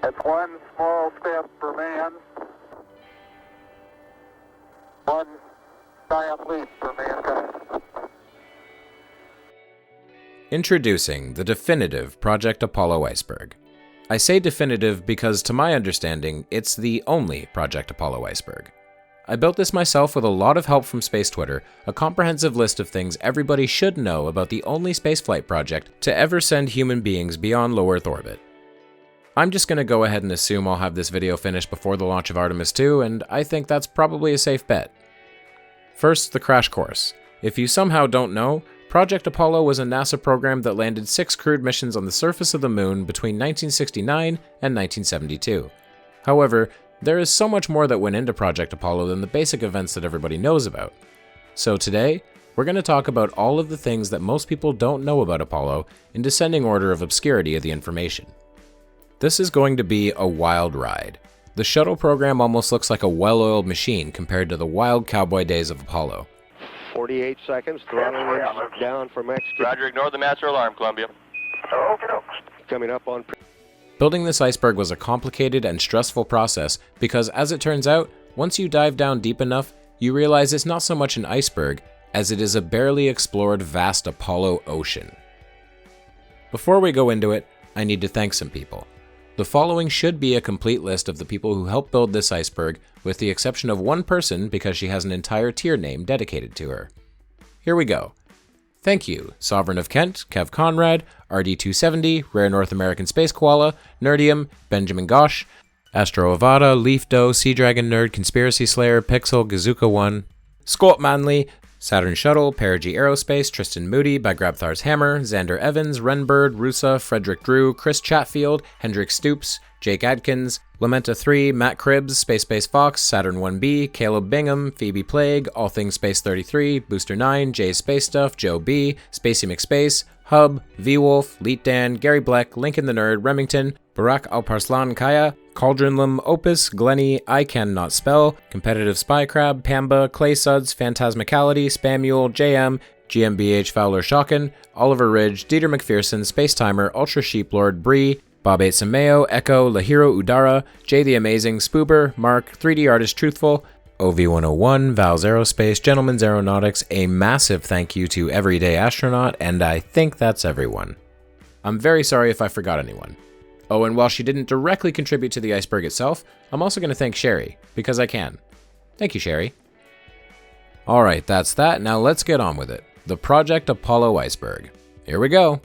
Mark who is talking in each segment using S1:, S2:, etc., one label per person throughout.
S1: It's one small step for man, one giant leap for mankind.
S2: Introducing the definitive Project Apollo iceberg. I say definitive because, to my understanding, it's the only Project Apollo iceberg. I built this myself with a lot of help from Space Twitter, a comprehensive list of things everybody should know about the only spaceflight project to ever send human beings beyond low Earth orbit. I'm just going to go ahead and assume I'll have this video finished before the launch of Artemis II, and I think that's probably a safe bet. First, the crash course. If you somehow don't know, Project Apollo was a NASA program that landed 6 crewed missions on the surface of the moon between 1969 and 1972. However, there is so much more that went into Project Apollo than the basic events that everybody knows about. So today, we're going to talk about all of the things that most people don't know about Apollo in descending order of obscurity of the information. This is going to be a wild ride. The shuttle program almost looks like a well-oiled machine compared to the wild cowboy days of Apollo.
S3: 48 seconds, throttling down for Mexico.
S4: Roger, ignore the master alarm, Columbia.
S3: Coming up on...
S2: Building this iceberg was a complicated and stressful process because, as it turns out, once you dive down deep enough, you realize it's not so much an iceberg as it is a barely explored vast Apollo ocean. Before we go into it, I need to thank some people. The following should be a complete list of the people who helped build this iceberg, with the exception of one person because she has an entire tier name dedicated to her. Here we go. Thank you, Sovereign of Kent, Kev Conrad, RD270, Rare North American Space Koala, Nerdium, Benjamin Gosh, Astro Avada, Leaf Doe, Sea Dragon Nerd, Conspiracy Slayer, Pixel, Gazuka1, Scott Manley, Saturn Shuttle, Perigee Aerospace, Tristan Moody, by Grabthar's Hammer, Xander Evans, Renbird, Rusa, Frederick Drew, Chris Chatfield, Hendrik Stoops, Jake Adkins, Lamenta 3, Matt Cribbs, Space Fox, Saturn 1B, Caleb Bingham, Phoebe Plague, All Things Space 33, Booster 9, Jay Space Stuff, Joe B, Spacey McSpace, Hub, V-Wolf, Leet Dan, Gary Bleck, Lincoln the Nerd, Remington, Barak Alparslan Kaya, Cauldronlim Opus, Glenny, I Can Not Spell, Competitive Spy Crab, Pamba, Clay Suds, Phantasmacality, Spamule, JM, GmbH Fowler Shocken, Oliver Ridge, Dieter McPherson, Space Timer, Ultra Sheeplord, Bree, Bob 8 Sameo, Echo, Lahiro Udara, Jay the Amazing, Spoober, Mark, 3D Artist Truthful, OV101, Val's Aerospace, Gentleman's Aeronautics, a massive thank you to Everyday Astronaut, and I think that's everyone. I'm very sorry if I forgot anyone. Oh, and while she didn't directly contribute to the iceberg itself, I'm also going to thank Sherry, because I can. Thank you, Sherry. Alright, that's that. Now let's get on with it. The Project Apollo iceberg. Here we go.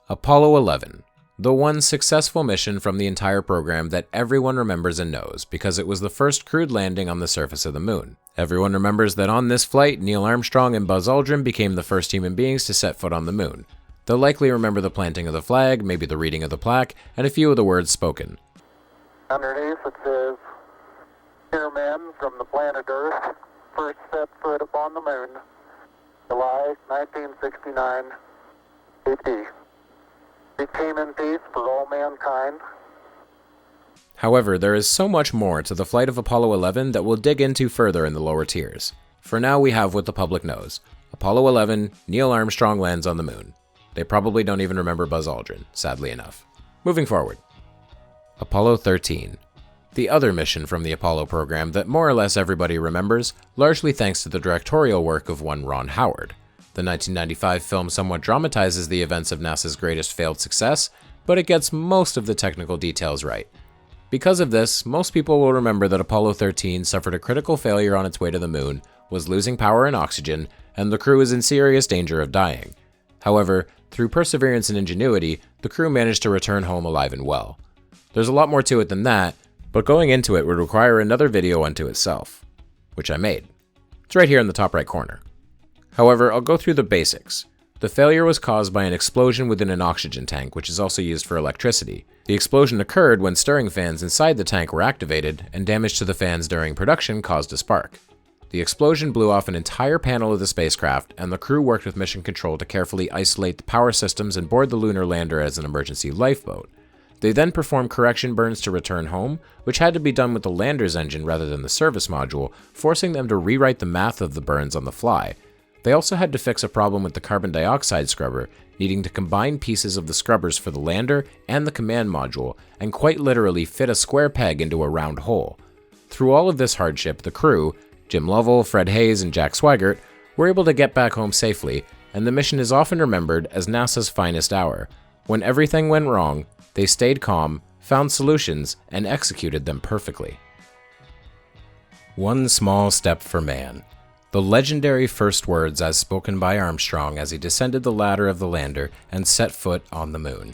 S2: Apollo 11, the one successful mission from the entire program that everyone remembers and knows because it was the first crewed landing on the surface of the moon. Everyone remembers that on this flight, Neil Armstrong and Buzz Aldrin became the first human beings to set foot on the moon. They'll likely remember the planting of the flag, maybe the reading of the plaque, and a few of the words spoken.
S1: Underneath it says, "Here men from the planet Earth first set foot upon the moon, July 1969 AD. It came in peace for all mankind."
S2: However, there is so much more to the flight of Apollo 11 that we'll dig into further in the lower tiers. For now, we have what the public knows. Apollo 11, Neil Armstrong lands on the moon. They probably don't even remember Buzz Aldrin, sadly enough. Moving forward. Apollo 13. The other mission from the Apollo program that more or less everybody remembers, largely thanks to the directorial work of one Ron Howard. The 1995 film somewhat dramatizes the events of NASA's greatest failed success, but it gets most of the technical details right. Because of this, most people will remember that Apollo 13 suffered a critical failure on its way to the moon, was losing power and oxygen, and the crew was in serious danger of dying. However, through perseverance and ingenuity, the crew managed to return home alive and well. There's a lot more to it than that, but going into it would require another video unto itself, which I made. It's right here in the top right corner. However, I'll go through the basics. The failure was caused by an explosion within an oxygen tank, which is also used for electricity. The explosion occurred when stirring fans inside the tank were activated, and damage to the fans during production caused a spark. The explosion blew off an entire panel of the spacecraft, and the crew worked with mission control to carefully isolate the power systems and board the lunar lander as an emergency lifeboat. They then performed correction burns to return home, which had to be done with the lander's engine rather than the service module, forcing them to rewrite the math of the burns on the fly. They also had to fix a problem with the carbon dioxide scrubber, needing to combine pieces of the scrubbers for the lander and the command module, and quite literally fit a square peg into a round hole. Through all of this hardship, the crew, Jim Lovell, Fred Haise, and Jack Swigert, were able to get back home safely, and the mission is often remembered as NASA's finest hour. When everything went wrong, they stayed calm, found solutions, and executed them perfectly. One small step for man. The legendary first words as spoken by Armstrong as he descended the ladder of the lander and set foot on the moon.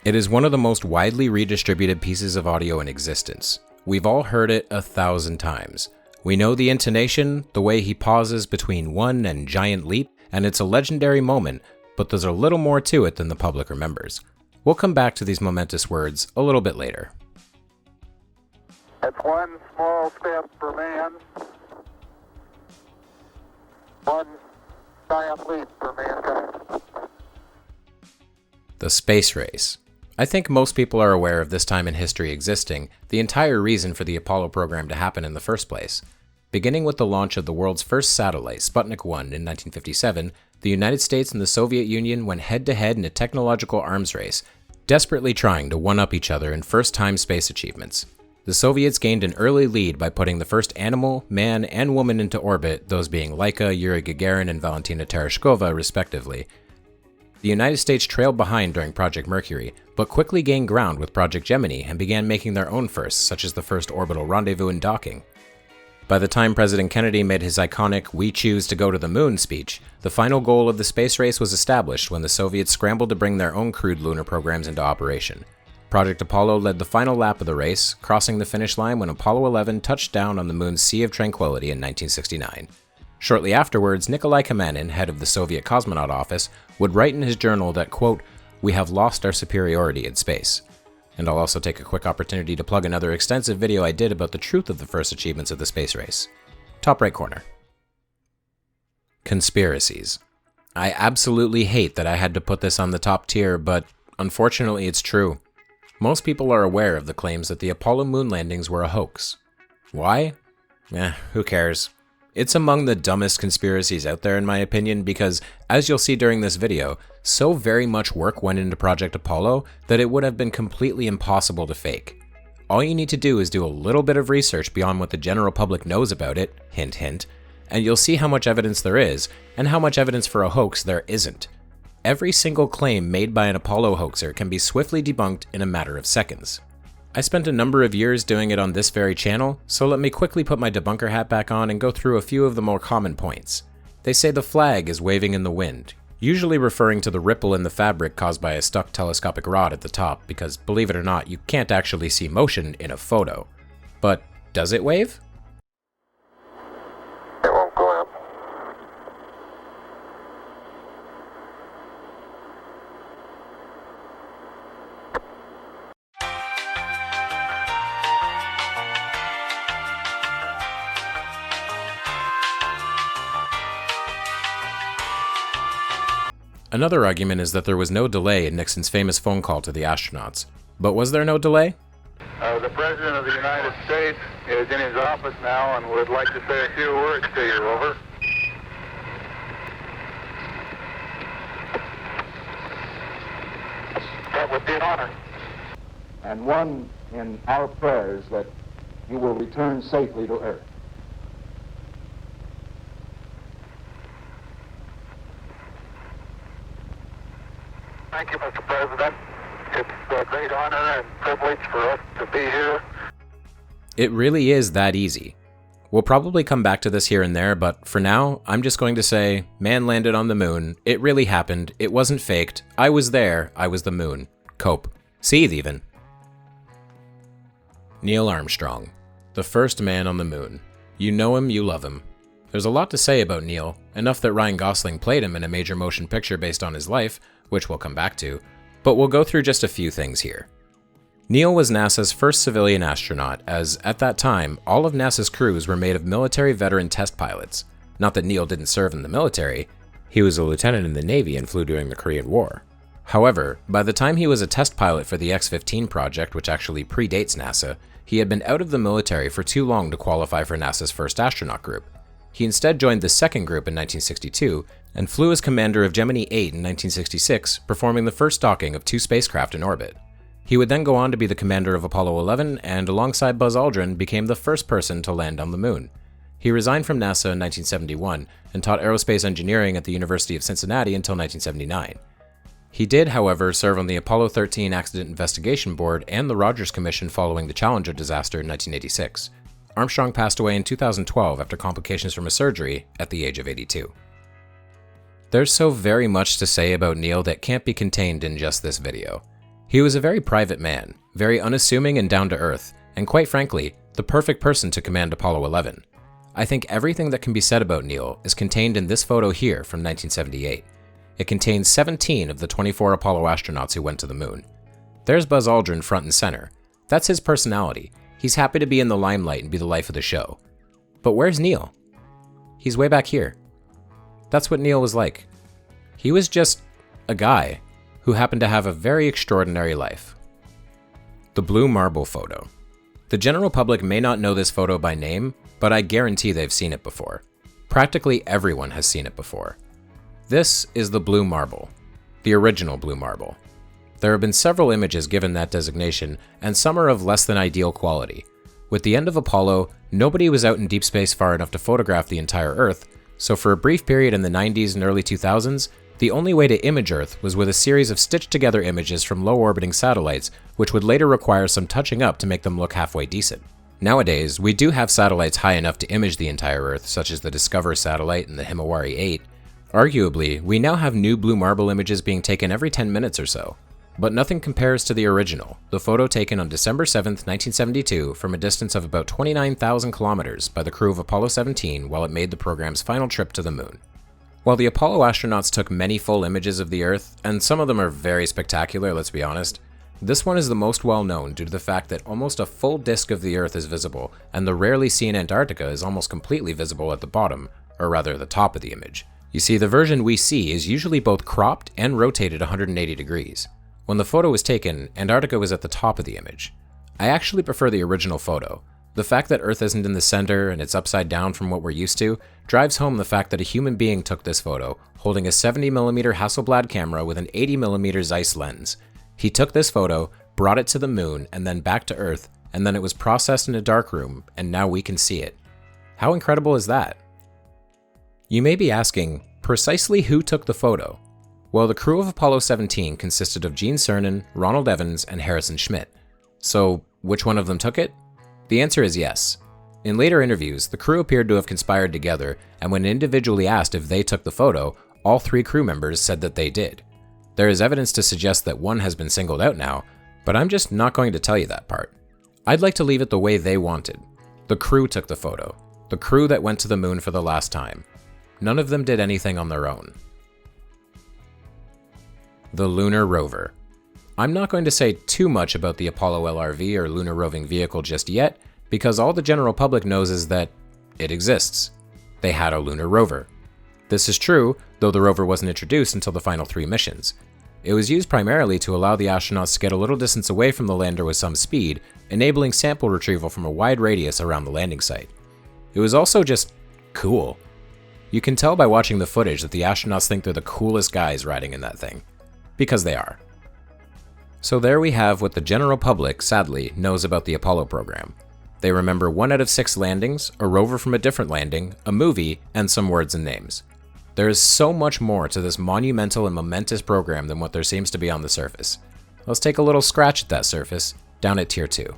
S2: It is one of the most widely redistributed pieces of audio in existence. We've all heard it 1,000 times. We know the intonation, the way he pauses between one and giant leap, and it's a legendary moment, but there's a little more to it than the public remembers. We'll come back to these momentous words a little bit later.
S1: That's one small step for man, one giant leap for mankind.
S2: The space race. I think most people are aware of this time in history existing, the entire reason for the Apollo program to happen in the first place. Beginning with the launch of the world's first satellite, Sputnik 1, in 1957, the United States and the Soviet Union went head-to-head in a technological arms race, desperately trying to one-up each other in first-time space achievements. The Soviets gained an early lead by putting the first animal, man, and woman into orbit, those being Laika, Yuri Gagarin, and Valentina Tereshkova, respectively. The United States trailed behind during Project Mercury, but quickly gained ground with Project Gemini and began making their own firsts, such as the first orbital rendezvous and docking. By the time President Kennedy made his iconic "We choose to go to the moon" speech, the final goal of the space race was established when the Soviets scrambled to bring their own crewed lunar programs into operation. Project Apollo led the final lap of the race, crossing the finish line when Apollo 11 touched down on the moon's Sea of Tranquility in 1969. Shortly afterwards, Nikolai Kamanin, head of the Soviet Cosmonaut Office, would write in his journal that, quote, "We have lost our superiority in space." And I'll also take a quick opportunity to plug another extensive video I did about the truth of the first achievements of the space race. Top right corner. Conspiracies. I absolutely hate that I had to put this on the top tier, but unfortunately it's true. Most people are aware of the claims that the Apollo moon landings were a hoax. Why? Who cares? It's among the dumbest conspiracies out there in my opinion because, as you'll see during this video, so very much work went into Project Apollo that it would have been completely impossible to fake. All you need to do is do a little bit of research beyond what the general public knows about it, hint hint, and you'll see how much evidence there is, and how much evidence for a hoax there isn't. Every single claim made by an Apollo hoaxer can be swiftly debunked in a matter of seconds. I spent a number of years doing it on this very channel, so let me quickly put my debunker hat back on and go through a few of the more common points. They say the flag is waving in the wind, usually referring to the ripple in the fabric caused by a stuck telescopic rod at the top, because believe it or not, you can't actually see motion in a photo. But does it wave?
S1: It won't go up.
S2: Another argument is that there was no delay in Nixon's famous phone call to the astronauts. But was there no delay?
S1: The President of the United States is in his office now and would like to say a few words to you, over. That would be an honor.
S4: And one in our prayers that you will return safely to Earth.
S1: Thank you, Mr. President. It's a great honor and privilege for us to be here.
S2: It really is that easy. We'll probably come back to this here and there, but for now, I'm just going to say, man landed on the moon, it really happened, it wasn't faked, I was there, I was the moon. Cope. Seethe even. Neil Armstrong, the first man on the moon. You know him, you love him. There's a lot to say about Neil, enough that Ryan Gosling played him in a major motion picture based on his life, which we'll come back to, but we'll go through just a few things here. Neil was NASA's first civilian astronaut, as at that time, all of NASA's crews were made of military veteran test pilots. Not that Neil didn't serve in the military, he was a lieutenant in the Navy and flew during the Korean War. However, by the time he was a test pilot for the X-15 project, which actually predates NASA, he had been out of the military for too long to qualify for NASA's first astronaut group. He instead joined the second group in 1962 and flew as commander of Gemini 8 in 1966, performing the first docking of 2 spacecraft in orbit. He would then go on to be the commander of Apollo 11 and, alongside Buzz Aldrin, became the first person to land on the moon. He resigned from NASA in 1971 and taught aerospace engineering at the University of Cincinnati until 1979. He did, however, serve on the Apollo 13 Accident Investigation Board and the Rogers Commission following the Challenger disaster in 1986. Armstrong passed away in 2012 after complications from a surgery at the age of 82. There's so very much to say about Neil that can't be contained in just this video. He was a very private man, very unassuming and down-to-earth, and quite frankly, the perfect person to command Apollo 11. I think everything that can be said about Neil is contained in this photo here from 1978. It contains 17 of the 24 Apollo astronauts who went to the moon. There's Buzz Aldrin front and center. That's his personality. He's happy to be in the limelight and be the life of the show. But where's Neil? He's way back here. That's what Neil was like. He was just a guy who happened to have a very extraordinary life. The Blue Marble photo. The general public may not know this photo by name, but I guarantee they've seen it before. Practically everyone has seen it before. This is the Blue Marble, the original Blue Marble. There have been several images given that designation, and some are of less than ideal quality. With the end of Apollo, nobody was out in deep space far enough to photograph the entire Earth, so for a brief period in the 90s and early 2000s, the only way to image Earth was with a series of stitched-together images from low-orbiting satellites, which would later require some touching up to make them look halfway decent. Nowadays, we do have satellites high enough to image the entire Earth, such as the Discover satellite and the Himawari 8. Arguably, we now have new Blue Marble images being taken every 10 minutes or so. But nothing compares to the original, the photo taken on December 7, 1972, from a distance of about 29,000 kilometers by the crew of Apollo 17 while it made the program's final trip to the moon. While the Apollo astronauts took many full images of the Earth, and some of them are very spectacular, let's be honest, this one is the most well known due to the fact that almost a full disk of the Earth is visible, and the rarely seen Antarctica is almost completely visible at the bottom, or rather the top of the image. You see, the version we see is usually both cropped and rotated 180 degrees. When the photo was taken, Antarctica was at the top of the image. I actually prefer the original photo. The fact that Earth isn't in the center and it's upside down from what we're used to drives home the fact that a human being took this photo, holding a 70mm Hasselblad camera with an 80mm Zeiss lens. He took this photo, brought it to the moon, and then back to Earth, and then it was processed in a darkroom, and now we can see it. How incredible is that? You may be asking, precisely who took the photo? Well, the crew of Apollo 17 consisted of Gene Cernan, Ronald Evans, and Harrison Schmitt. So, which one of them took it? The answer is yes. In later interviews, the crew appeared to have conspired together, and when individually asked if they took the photo, all 3 crew members said that they did. There is evidence to suggest that one has been singled out now, but I'm just not going to tell you that part. I'd like to leave it the way they wanted. The crew took the photo. The crew that went to the moon for the last time. None of them did anything on their own. The Lunar Rover. I'm not going to say too much about the Apollo LRV or Lunar Roving Vehicle just yet, because all the general public knows is that it exists. They had a lunar rover. This is true, though the rover wasn't introduced until the final 3 missions. It was used primarily to allow the astronauts to get a little distance away from the lander with some speed, enabling sample retrieval from a wide radius around the landing site. It was also just cool. You can tell by watching the footage that the astronauts think they're the coolest guys riding in that thing. Because they are. So there we have what the general public, sadly, knows about the Apollo program. They remember 1 out of 6 landings, a rover from a different landing, a movie, and some words and names. There is so much more to this monumental and momentous program than what there seems to be on the surface. Let's take a little scratch at that surface, down at Tier 2.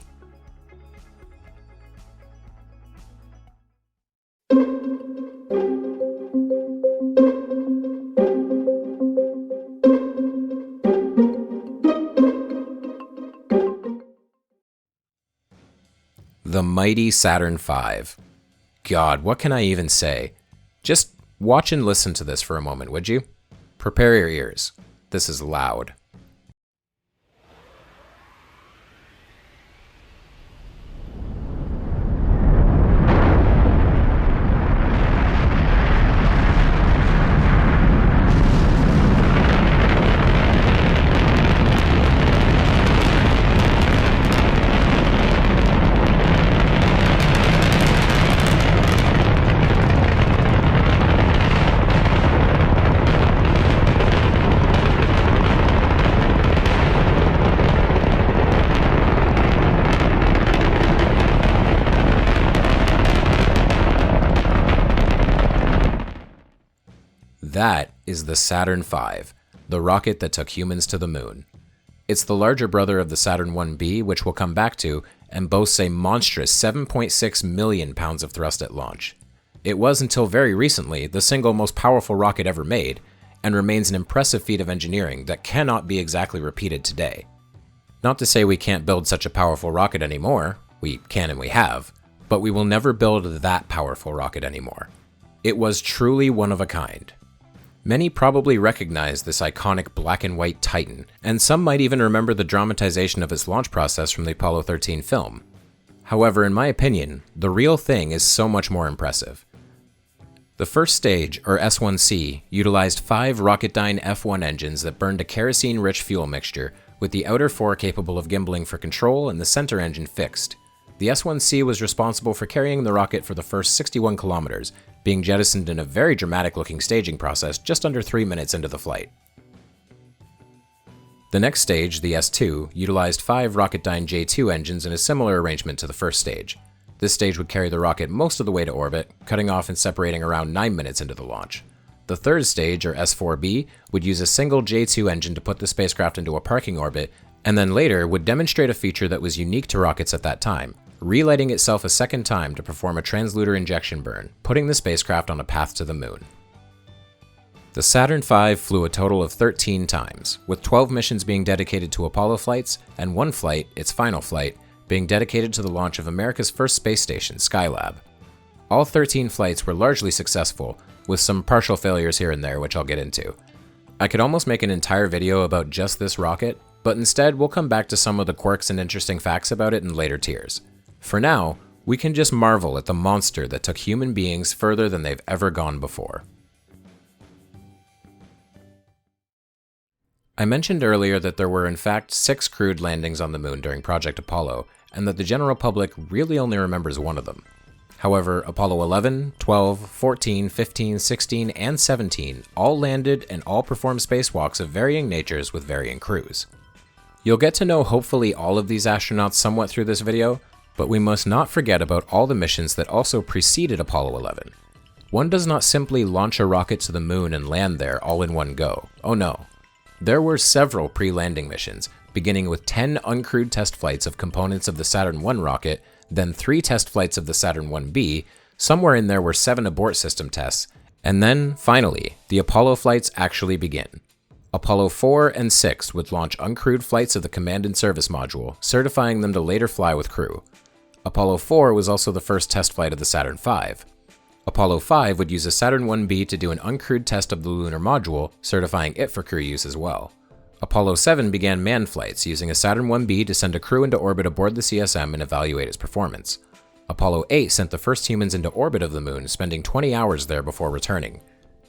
S2: The mighty Saturn V. God, what can I even say? Just watch and listen to this for a moment, would you? Prepare your ears. This is loud. That is the Saturn V, the rocket that took humans to the moon. It's the larger brother of the Saturn 1B, which we'll come back to, and boasts a monstrous 7.6 million pounds of thrust at launch. It was, until very recently, the single most powerful rocket ever made, and remains an impressive feat of engineering that cannot be exactly repeated today. Not to say we can't build such a powerful rocket anymore, we can and we have, but we will never build that powerful rocket anymore. It was truly one of a kind. Many probably recognize this iconic black and white Titan, and some might even remember the dramatization of its launch process from the Apollo 13 film. However, in my opinion, the real thing is so much more impressive. The first stage, or S1C, utilized 5 Rocketdyne F1 engines that burned a kerosene-rich fuel mixture, with the outer 4 capable of gimbaling for control and the center engine fixed. The S1C was responsible for carrying the rocket for the first 61 kilometers, being jettisoned in a very dramatic-looking staging process just under 3 minutes into the flight. The next stage, the S2, utilized 5 Rocketdyne J2 engines in a similar arrangement to the first stage. This stage would carry the rocket most of the way to orbit, cutting off and separating around 9 minutes into the launch. The third stage, or S4B, would use a single J2 engine to put the spacecraft into a parking orbit, and then later would demonstrate a feature that was unique to rockets at that time, relighting itself a second time to perform a translunar injection burn, putting the spacecraft on a path to the moon. The Saturn V flew a total of 13 times, with 12 missions being dedicated to Apollo flights, and one flight, its final flight, being dedicated to the launch of America's first space station, Skylab. All 13 flights were largely successful, with some partial failures here and there, which I'll get into. I could almost make an entire video about just this rocket, but instead we'll come back to some of the quirks and interesting facts about it in later tiers. For now, we can just marvel at the monster that took human beings further than they've ever gone before. I mentioned earlier that there were in fact 6 crewed landings on the moon during Project Apollo, and that the general public really only remembers one of them. However, Apollo 11, 12, 14, 15, 16, and 17 all landed and all performed spacewalks of varying natures with varying crews. You'll get to know hopefully all of these astronauts somewhat through this video, but we must not forget about all the missions that also preceded Apollo 11. One does not simply launch a rocket to the moon and land there all in one go. Oh no. There were several pre-landing missions, beginning with 10 uncrewed test flights of components of the Saturn I rocket, then 3 test flights of the Saturn 1B, somewhere in there were 7 abort system tests, and then, finally, the Apollo flights actually begin. Apollo 4 and 6 would launch uncrewed flights of the Command and Service Module, certifying them to later fly with crew. Apollo 4 was also the first test flight of the Saturn V. Apollo 5 would use a Saturn 1B to do an uncrewed test of the lunar module, certifying it for crew use as well. Apollo 7 began manned flights, using a Saturn 1B to send a crew into orbit aboard the CSM and evaluate its performance. Apollo 8 sent the first humans into orbit of the moon, spending 20 hours there before returning.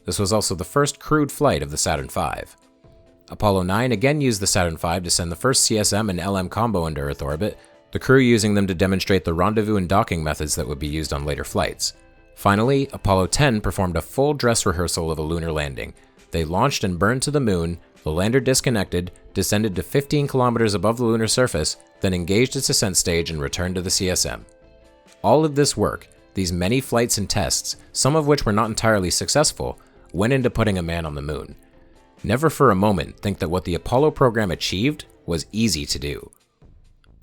S2: This was also the first crewed flight of the Saturn V. Apollo 9 again used the Saturn V to send the first CSM and LM combo into Earth orbit, the crew using them to demonstrate the rendezvous and docking methods that would be used on later flights. Finally, Apollo 10 performed a full dress rehearsal of a lunar landing. They launched and burned to the moon, the lander disconnected, descended to 15 kilometers above the lunar surface, then engaged its ascent stage and returned to the CSM. All of this work, these many flights and tests, some of which were not entirely successful, went into putting a man on the moon. Never for a moment think that what the Apollo program achieved was easy to do.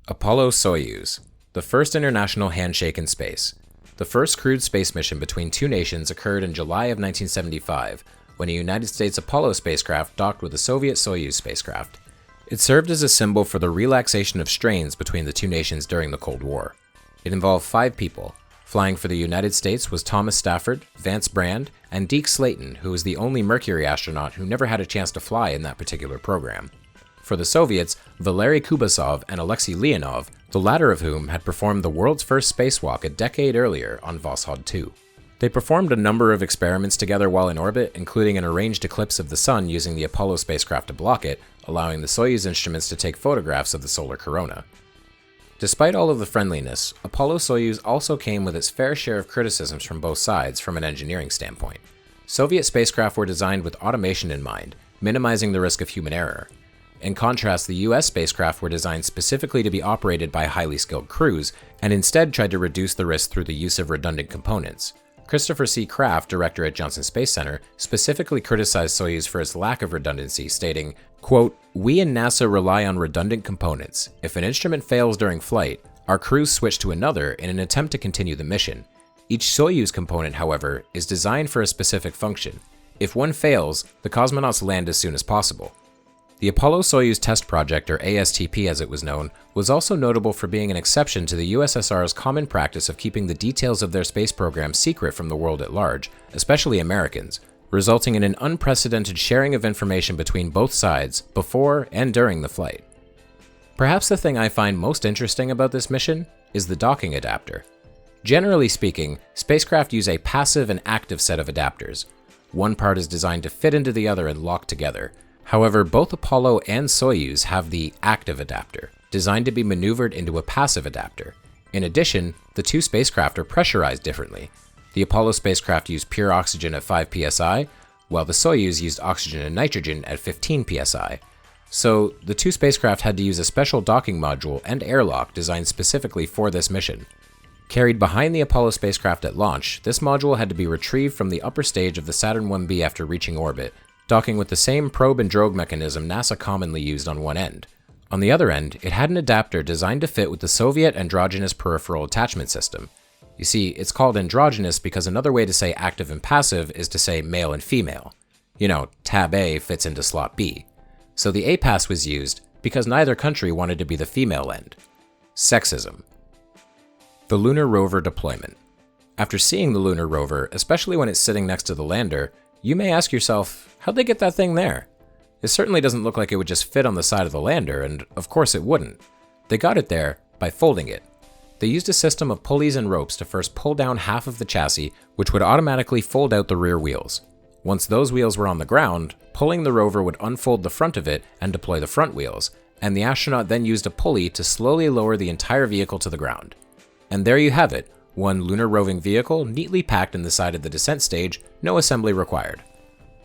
S2: Apollo-Soyuz, the first international handshake in space. The first crewed space mission between two nations occurred in July of 1975, when a United States Apollo spacecraft docked with a Soviet Soyuz spacecraft. It served as a symbol for the relaxation of strains between the two nations during the Cold War. It involved 5 people. Flying for the United States was Thomas Stafford, Vance Brand, and Deke Slayton, who was the only Mercury astronaut who never had a chance to fly in that particular program. For the Soviets, Valery Kubasov and Alexei Leonov, the latter of whom had performed the world's first spacewalk a decade earlier on Voskhod 2. They performed a number of experiments together while in orbit, including an arranged eclipse of the sun using the Apollo spacecraft to block it, allowing the Soyuz instruments to take photographs of the solar corona. Despite all of the friendliness, Apollo-Soyuz also came with its fair share of criticisms from both sides from an engineering standpoint. Soviet spacecraft were designed with automation in mind, minimizing the risk of human error. In contrast, the US spacecraft were designed specifically to be operated by highly skilled crews, and instead tried to reduce the risk through the use of redundant components. Christopher C. Kraft, director at Johnson Space Center, specifically criticized Soyuz for its lack of redundancy, stating, quote, "We in NASA rely on redundant components. If an instrument fails during flight, our crews switch to another in an attempt to continue the mission. Each Soyuz component, however, is designed for a specific function. If one fails, the cosmonauts land as soon as possible." The Apollo-Soyuz Test Project, or ASTP as it was known, was also notable for being an exception to the USSR's common practice of keeping the details of their space program secret from the world at large, especially Americans, resulting in an unprecedented sharing of information between both sides before and during the flight. Perhaps the thing I find most interesting about this mission is the docking adapter. Generally speaking, spacecraft use a passive and active set of adapters. One part is designed to fit into the other and lock together. However, both Apollo and Soyuz have the active adapter, designed to be maneuvered into a passive adapter. In addition, the two spacecraft are pressurized differently. The Apollo spacecraft used pure oxygen at 5 psi, while the Soyuz used oxygen and nitrogen at 15 psi. So, the two spacecraft had to use a special docking module and airlock designed specifically for this mission. Carried behind the Apollo spacecraft at launch, this module had to be retrieved from the upper stage of the Saturn 1B after reaching orbit, docking with the same probe and drogue mechanism NASA commonly used on one end. On the other end, it had an adapter designed to fit with the Soviet androgynous peripheral attachment system. You see, it's called androgynous because another way to say active and passive is to say male and female. You know, tab A fits into slot B. So the APAS was used because neither country wanted to be the female end. Sexism. The lunar rover deployment. After seeing the lunar rover, especially when it's sitting next to the lander, you may ask yourself, how'd they get that thing there? It certainly doesn't look like it would just fit on the side of the lander, and of course it wouldn't. They got it there by folding it. They used a system of pulleys and ropes to first pull down half of the chassis, which would automatically fold out the rear wheels. Once those wheels were on the ground, pulling the rover would unfold the front of it and deploy the front wheels, and the astronaut then used a pulley to slowly lower the entire vehicle to the ground. And there you have it, one lunar roving vehicle neatly packed in the side of the descent stage, no assembly required.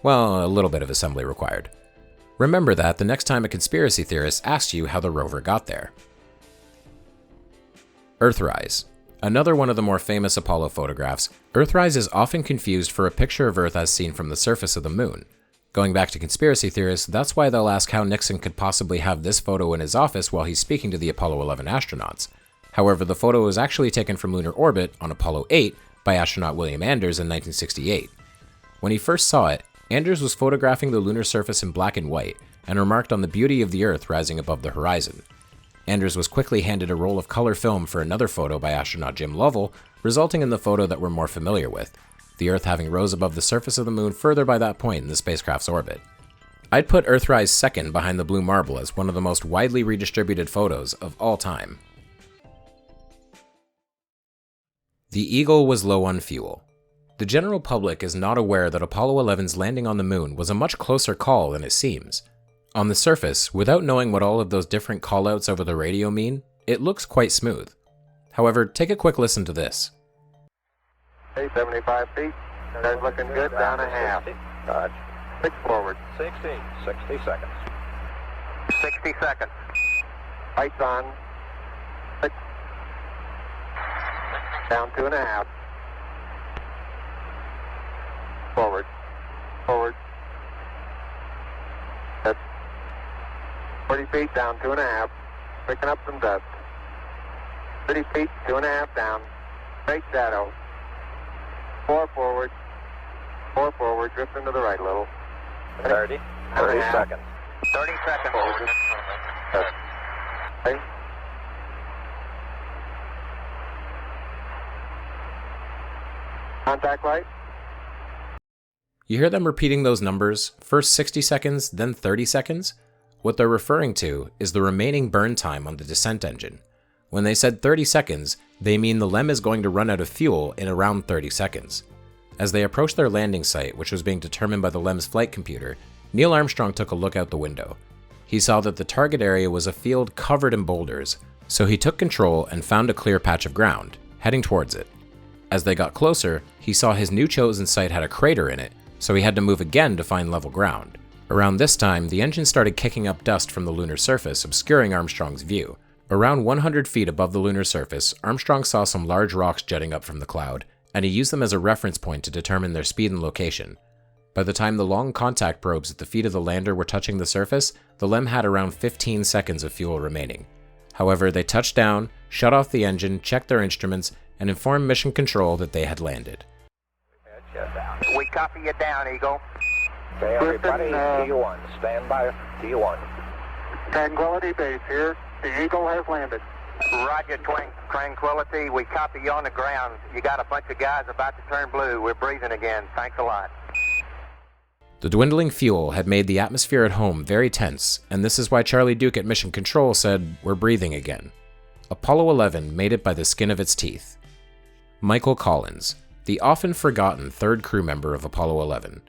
S2: Well, a little bit of assembly required. Remember that the next time a conspiracy theorist asks you how the rover got there. Earthrise. Another one of the more famous Apollo photographs, Earthrise is often confused for a picture of Earth as seen from the surface of the moon. Going back to conspiracy theorists, that's why they'll ask how Nixon could possibly have this photo in his office while he's speaking to the Apollo 11 astronauts. However, the photo was actually taken from lunar orbit on Apollo 8 by astronaut William Anders in 1968. When he first saw it, Anders was photographing the lunar surface in black and white and remarked on the beauty of the Earth rising above the horizon. Anders was quickly handed a roll of color film for another photo by astronaut Jim Lovell, resulting in the photo that we're more familiar with, the Earth having rose above the surface of the moon further by that point in the spacecraft's orbit. I'd put Earthrise second behind the blue marble as one of the most widely redistributed photos of all time. The Eagle was low on fuel. The general public is not aware that Apollo 11's landing on the moon was a much closer call than it seems. On the surface, without knowing what all of those different callouts over the radio mean, it looks quite smooth. However, take a quick listen to this.
S1: Hey, 75 feet. Guys looking good, down a half. 6 forward.
S3: 60 seconds.
S1: 60 seconds. Lights on. 6. Down 2.5. Forward. Forward. That's 40 feet down 2.5. Picking up some dust. 30 feet, 2.5 down. Straight shadow. 4 forward. 4 forward. Drifting to the right a little.
S3: 30 seconds.
S1: 30 seconds. Okay. Contact light.
S2: You hear them repeating those numbers, first 60 seconds, then 30 seconds? What they're referring to is the remaining burn time on the descent engine. When they said 30 seconds, they mean the LEM is going to run out of fuel in around 30 seconds. As they approached their landing site, which was being determined by the LEM's flight computer, Neil Armstrong took a look out the window. He saw that the target area was a field covered in boulders, so he took control and found a clear patch of ground, heading towards it. As they got closer, he saw his new chosen site had a crater in it, so he had to move again to find level ground. Around this time, the engine started kicking up dust from the lunar surface, obscuring Armstrong's view. Around 100 feet above the lunar surface, Armstrong saw some large rocks jutting up from the cloud, and he used them as a reference point to determine their speed and location. By the time the long contact probes at the feet of the lander were touching the surface, the LEM had around 15 seconds of fuel remaining. However, they touched down, shut off the engine, checked their instruments, and informed Mission Control that they had landed.
S5: We copy you down, Eagle.
S3: Okay, everybody, TU1. Stand by, TU1.
S1: Tranquility Base here. The Eagle has landed.
S5: Roger, Tranquility. We copy you on the ground. You got a bunch of guys about to turn blue. We're breathing again. Thanks a lot.
S2: The dwindling fuel had made the atmosphere at home very tense, and this is why Charlie Duke at Mission Control said, "We're breathing again." Apollo 11 made it by the skin of its teeth. Michael Collins, the often forgotten third crew member of Apollo 11.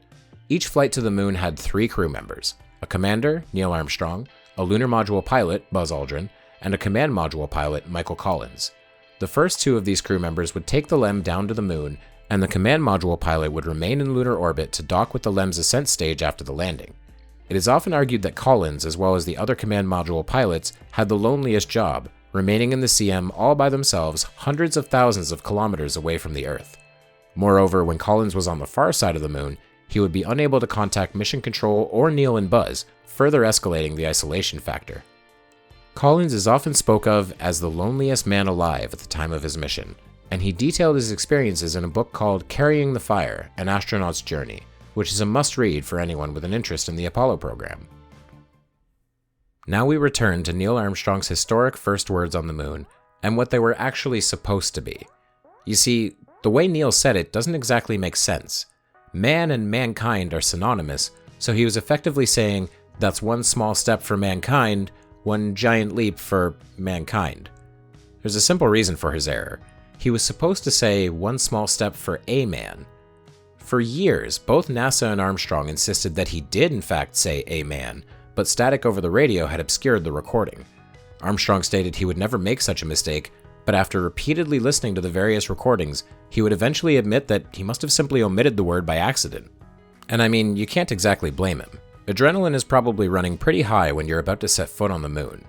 S2: Each flight to the moon had 3 crew members: a commander, Neil Armstrong, a lunar module pilot, Buzz Aldrin, and a command module pilot, Michael Collins. The first 2 of these crew members would take the LEM down to the moon, and the command module pilot would remain in lunar orbit to dock with the LEM's ascent stage after the landing. It is often argued that Collins, as well as the other command module pilots, had the loneliest job, remaining in the CM all by themselves hundreds of thousands of kilometers away from the Earth. Moreover, when Collins was on the far side of the moon, he would be unable to contact Mission Control or Neil and Buzz, further escalating the isolation factor. Collins is often spoke of as the loneliest man alive at the time of his mission, and he detailed his experiences in a book called Carrying the Fire, An Astronaut's Journey, which is a must-read for anyone with an interest in the Apollo program. Now we return to Neil Armstrong's historic first words on the moon, and what they were actually supposed to be. You see, the way Neil said it doesn't exactly make sense. Man and mankind are synonymous, so he was effectively saying, that's one small step for mankind, one giant leap for mankind. There's a simple reason for his error. He was supposed to say one small step for a man. For years, both NASA and Armstrong insisted that he did in fact say a man, but static over the radio had obscured the recording. Armstrong stated he would never make such a mistake, but after repeatedly listening to the various recordings, he would eventually admit that he must have simply omitted the word by accident. And I mean, you can't exactly blame him. Adrenaline is probably running pretty high when you're about to set foot on the moon.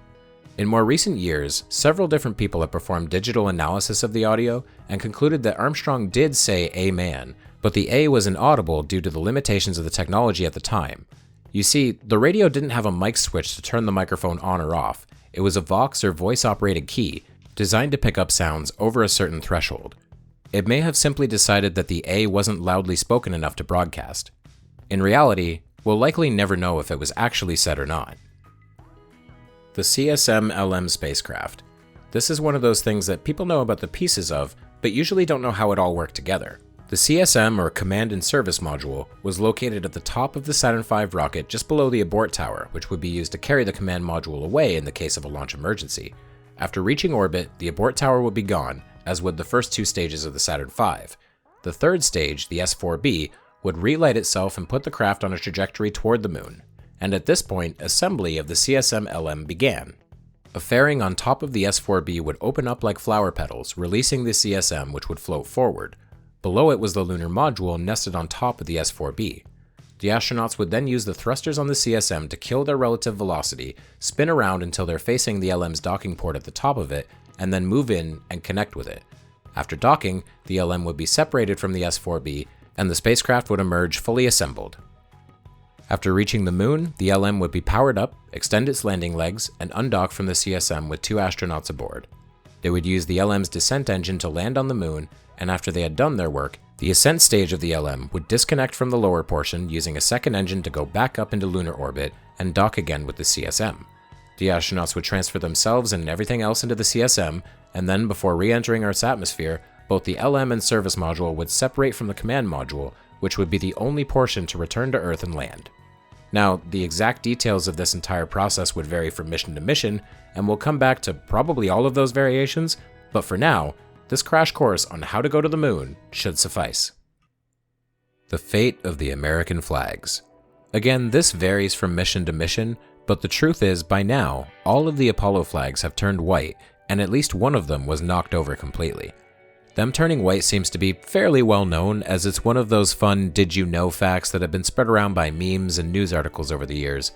S2: In more recent years, several different people have performed digital analysis of the audio and concluded that Armstrong did say a man, but the A was inaudible due to the limitations of the technology at the time. You see, the radio didn't have a mic switch to turn the microphone on or off. It was a Vox or voice-operated key, designed to pick up sounds over a certain threshold. It may have simply decided that the A wasn't loudly spoken enough to broadcast. In reality, we'll likely never know if it was actually said or not. The CSM-LM spacecraft. This is one of those things that people know about the pieces of, but usually don't know how it all worked together. The CSM, or Command and Service Module, was located at the top of the Saturn V rocket just below the abort tower, which would be used to carry the command module away in the case of a launch emergency. After reaching orbit, the abort tower would be gone, as would the first 2 stages of the Saturn V. The third stage, the S-4B, would relight itself and put the craft on a trajectory toward the moon. And at this point, assembly of the CSM-LM began. A fairing on top of the S-4B would open up like flower petals, releasing the CSM, which would float forward. Below it was the lunar module nested on top of the S-4B. The astronauts would then use the thrusters on the CSM to kill their relative velocity, spin around until they're facing the LM's docking port at the top of it, and then move in and connect with it. After docking, the LM would be separated from the S-4B, and the spacecraft would emerge fully assembled. After reaching the moon, the LM would be powered up, extend its landing legs, and undock from the CSM with 2 astronauts aboard. They would use the LM's descent engine to land on the moon, and after they had done their work, the ascent stage of the LM would disconnect from the lower portion using a second engine to go back up into lunar orbit and dock again with the CSM. The astronauts would transfer themselves and everything else into the CSM, and then before re-entering Earth's atmosphere, both the LM and service module would separate from the command module, which would be the only portion to return to Earth and land. Now, the exact details of this entire process would vary from mission to mission, and we'll come back to probably all of those variations, but for now, this crash course on how to go to the moon should suffice. The fate of the American flags. Again, this varies from mission to mission, but the truth is, by now, all of the Apollo flags have turned white, and at least one of them was knocked over completely. Them turning white seems to be fairly well known, as it's one of those fun did you know facts that have been spread around by memes and news articles over the years.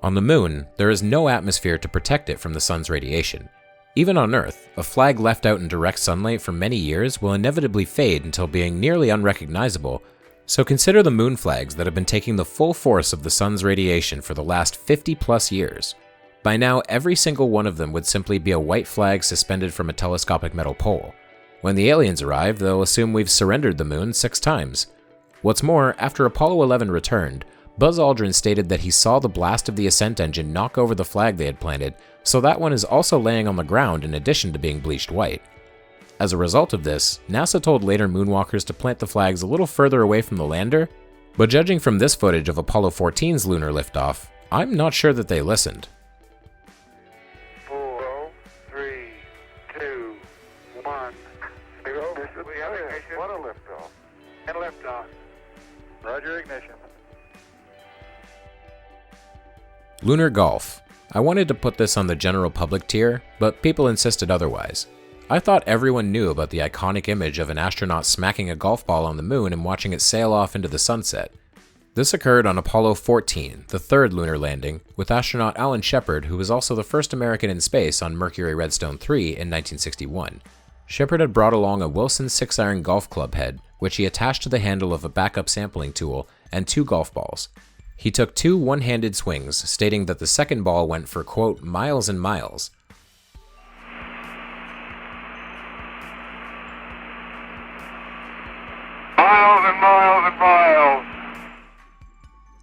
S2: On the moon, there is no atmosphere to protect it from the sun's radiation. Even on Earth, a flag left out in direct sunlight for many years will inevitably fade until being nearly unrecognizable, so consider the moon flags that have been taking the full force of the sun's radiation for the last 50 plus years. By now, every single one of them would simply be a white flag suspended from a telescopic metal pole. When the aliens arrive, they'll assume we've surrendered the moon 6 times. What's more, after Apollo 11 returned, Buzz Aldrin stated that he saw the blast of the ascent engine knock over the flag they had planted, so that one is also laying on the ground in addition to being bleached white. As a result of this, NASA told later moonwalkers to plant the flags a little further away from the lander, but judging from this footage of Apollo 14's lunar liftoff, I'm not sure that they listened.
S1: 4, 3, 2, 1. What a liftoff. And liftoff. Roger, ignition.
S2: Lunar golf. I wanted to put this on the general public tier, but people insisted otherwise. I thought everyone knew about the iconic image of an astronaut smacking a golf ball on the moon and watching it sail off into the sunset. This occurred on Apollo 14, the third lunar landing, with astronaut Alan Shepard, who was also the first American in space on Mercury Redstone 3 in 1961. Shepard had brought along a Wilson 6-iron golf club head, which he attached to the handle of a backup sampling tool, and 2 golf balls. He took 2 one-handed swings, stating that the second ball went for, quote, miles and miles.
S1: Miles and miles and miles.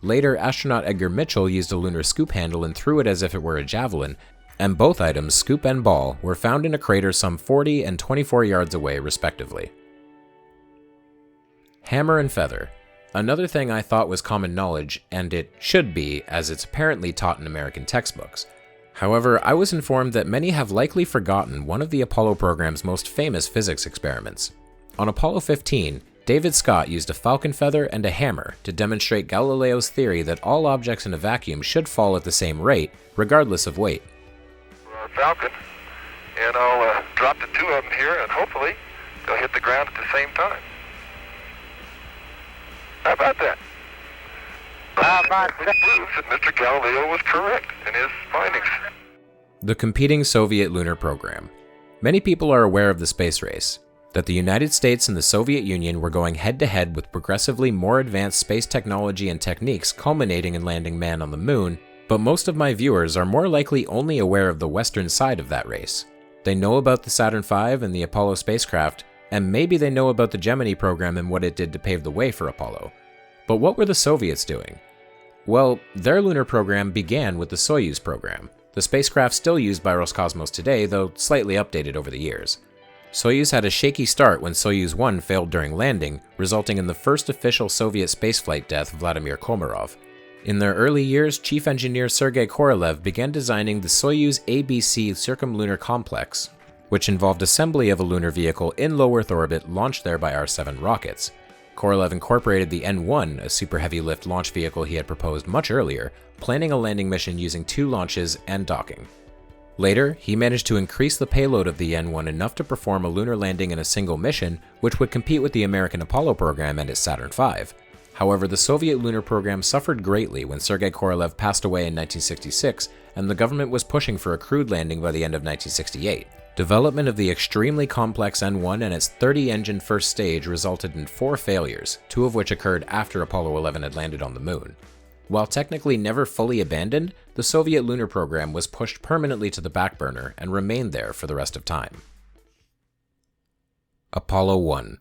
S2: Later, astronaut Edgar Mitchell used a lunar scoop handle and threw it as if it were a javelin, and both items, scoop and ball, were found in a crater some 40 and 24 yards away, respectively. Hammer and feather. Another thing I thought was common knowledge, and it should be, as it's apparently taught in American textbooks. However, I was informed that many have likely forgotten one of the Apollo program's most famous physics experiments. On Apollo 15, David Scott used a falcon feather and a hammer to demonstrate Galileo's theory that all objects in a vacuum should fall at the same rate, regardless of weight.
S6: Falcon, and I'll drop the 2 of them here, and hopefully they'll hit the ground at the same time. How about that? Which proves that Mr. Galileo was correct in his findings.
S2: The competing Soviet lunar program. Many people are aware of the space race, that the United States and the Soviet Union were going head-to-head with progressively more advanced space technology and techniques culminating in landing man on the moon, but most of my viewers are more likely only aware of the western side of that race. They know about the Saturn V and the Apollo spacecraft, and maybe they know about the Gemini program and what it did to pave the way for Apollo. But what were the Soviets doing? Well, their lunar program began with the Soyuz program, the spacecraft still used by Roscosmos today, though slightly updated over the years. Soyuz had a shaky start when Soyuz 1 failed during landing, resulting in the first official Soviet spaceflight death, Vladimir Komarov. In their early years, chief engineer Sergei Korolev began designing the Soyuz ABC circumlunar complex, which involved assembly of a lunar vehicle in low Earth orbit launched there by R-7 rockets. Korolev incorporated the N-1, a super heavy lift launch vehicle he had proposed much earlier, planning a landing mission using 2 launches and docking. Later, he managed to increase the payload of the N-1 enough to perform a lunar landing in a single mission, which would compete with the American Apollo program and its Saturn V. However, the Soviet lunar program suffered greatly when Sergei Korolev passed away in 1966, and the government was pushing for a crewed landing by the end of 1968. Development of the extremely complex N-1 and its 30-engine first stage resulted in 4 failures, 2 of which occurred after Apollo 11 had landed on the moon. While technically never fully abandoned, the Soviet lunar program was pushed permanently to the back burner and remained there for the rest of time. Apollo 1.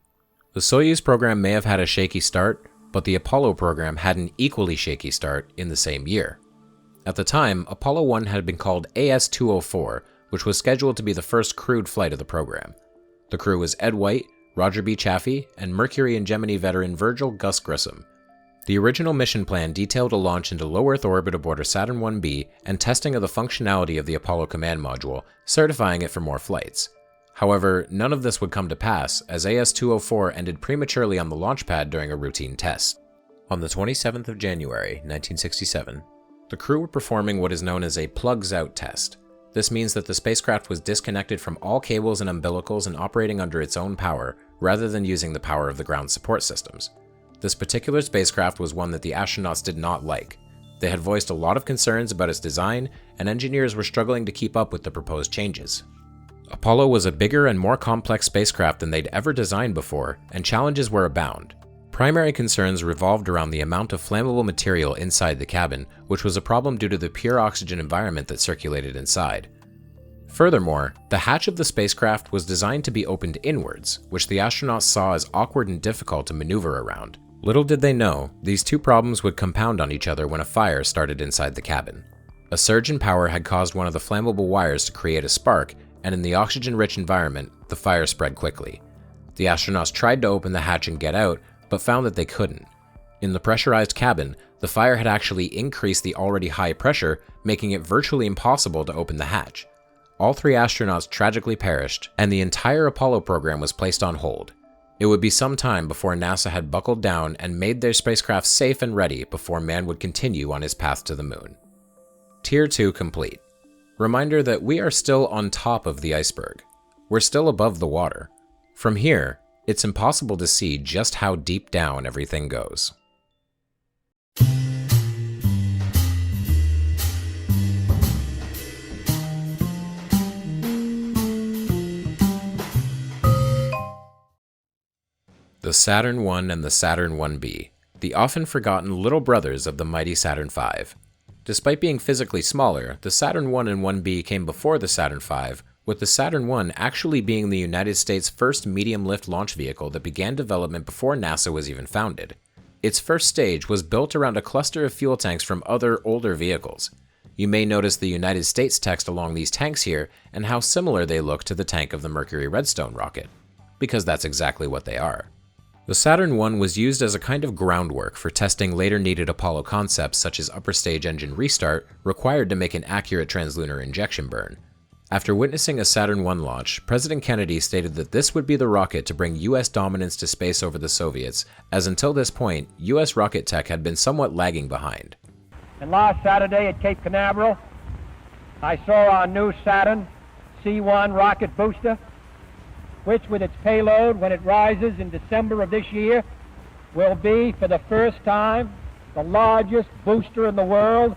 S2: The Soyuz program may have had a shaky start, but the Apollo program had an equally shaky start in the same year. At the time, Apollo 1 had been called AS-204, which was scheduled to be the first crewed flight of the program. The crew was Ed White, Roger B. Chaffee, and Mercury and Gemini veteran Virgil Gus Grissom. The original mission plan detailed a launch into low Earth orbit aboard a Saturn 1B and testing of the functionality of the Apollo command module, certifying it for more flights. However, none of this would come to pass, as AS-204 ended prematurely on the launch pad during a routine test. On the 27th of January, 1967, the crew were performing what is known as a plugs-out test. This means that the spacecraft was disconnected from all cables and umbilicals and operating under its own power, rather than using the power of the ground support systems. This particular spacecraft was one that the astronauts did not like. They had voiced a lot of concerns about its design, and engineers were struggling to keep up with the proposed changes. Apollo was a bigger and more complex spacecraft than they'd ever designed before, and challenges were abound. Primary concerns revolved around the amount of flammable material inside the cabin, which was a problem due to the pure oxygen environment that circulated inside. Furthermore, the hatch of the spacecraft was designed to be opened inwards, which the astronauts saw as awkward and difficult to maneuver around. Little did they know, these two problems would compound on each other when a fire started inside the cabin. A surge in power had caused one of the flammable wires to create a spark, and in the oxygen-rich environment, the fire spread quickly. The astronauts tried to open the hatch and get out, but found that they couldn't. In the pressurized cabin, the fire had actually increased the already high pressure, making it virtually impossible to open the hatch. All 3 astronauts tragically perished, and the entire Apollo program was placed on hold. It would be some time before NASA had buckled down and made their spacecraft safe and ready before man would continue on his path to the moon. Tier 2 complete. Reminder that we are still on top of the iceberg. We're still above the water. From here, it's impossible to see just how deep down everything goes. The Saturn I and the Saturn 1B, the often forgotten little brothers of the mighty Saturn V. Despite being physically smaller, the Saturn I and 1B came before the Saturn V, with the Saturn I actually being the United States' first medium-lift launch vehicle that began development before NASA was even founded. Its first stage was built around a cluster of fuel tanks from other, older vehicles. You may notice the United States text along these tanks here and how similar they look to the tank of the Mercury Redstone rocket, because that's exactly what they are. The Saturn I was used as a kind of groundwork for testing later needed Apollo concepts such as upper stage engine restart required to make an accurate translunar injection burn. After witnessing a Saturn I launch, President Kennedy stated that this would be the rocket to bring US dominance to space over the Soviets, as until this point, US rocket tech had been somewhat lagging behind.
S7: And last Saturday at Cape Canaveral, I saw our new Saturn C1 rocket booster, which with its payload, when it rises in December of this year, will be, for the first time, the largest booster in the world,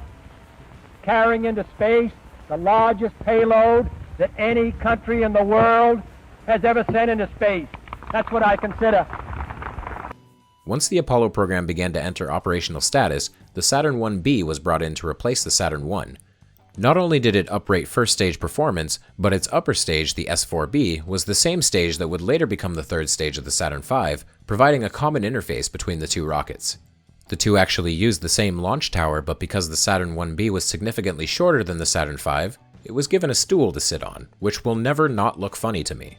S7: carrying into space the largest payload that any country in the world has ever sent into space. That's what I consider.
S2: Once the Apollo program began to enter operational status, the Saturn 1B was brought in to replace the Saturn I. Not only did it uprate first stage performance, but its upper stage, the S4B, was the same stage that would later become the third stage of the Saturn V, providing a common interface between the two rockets. The two actually used the same launch tower, but because the Saturn 1B was significantly shorter than the Saturn V, it was given a stool to sit on, which will never not look funny to me.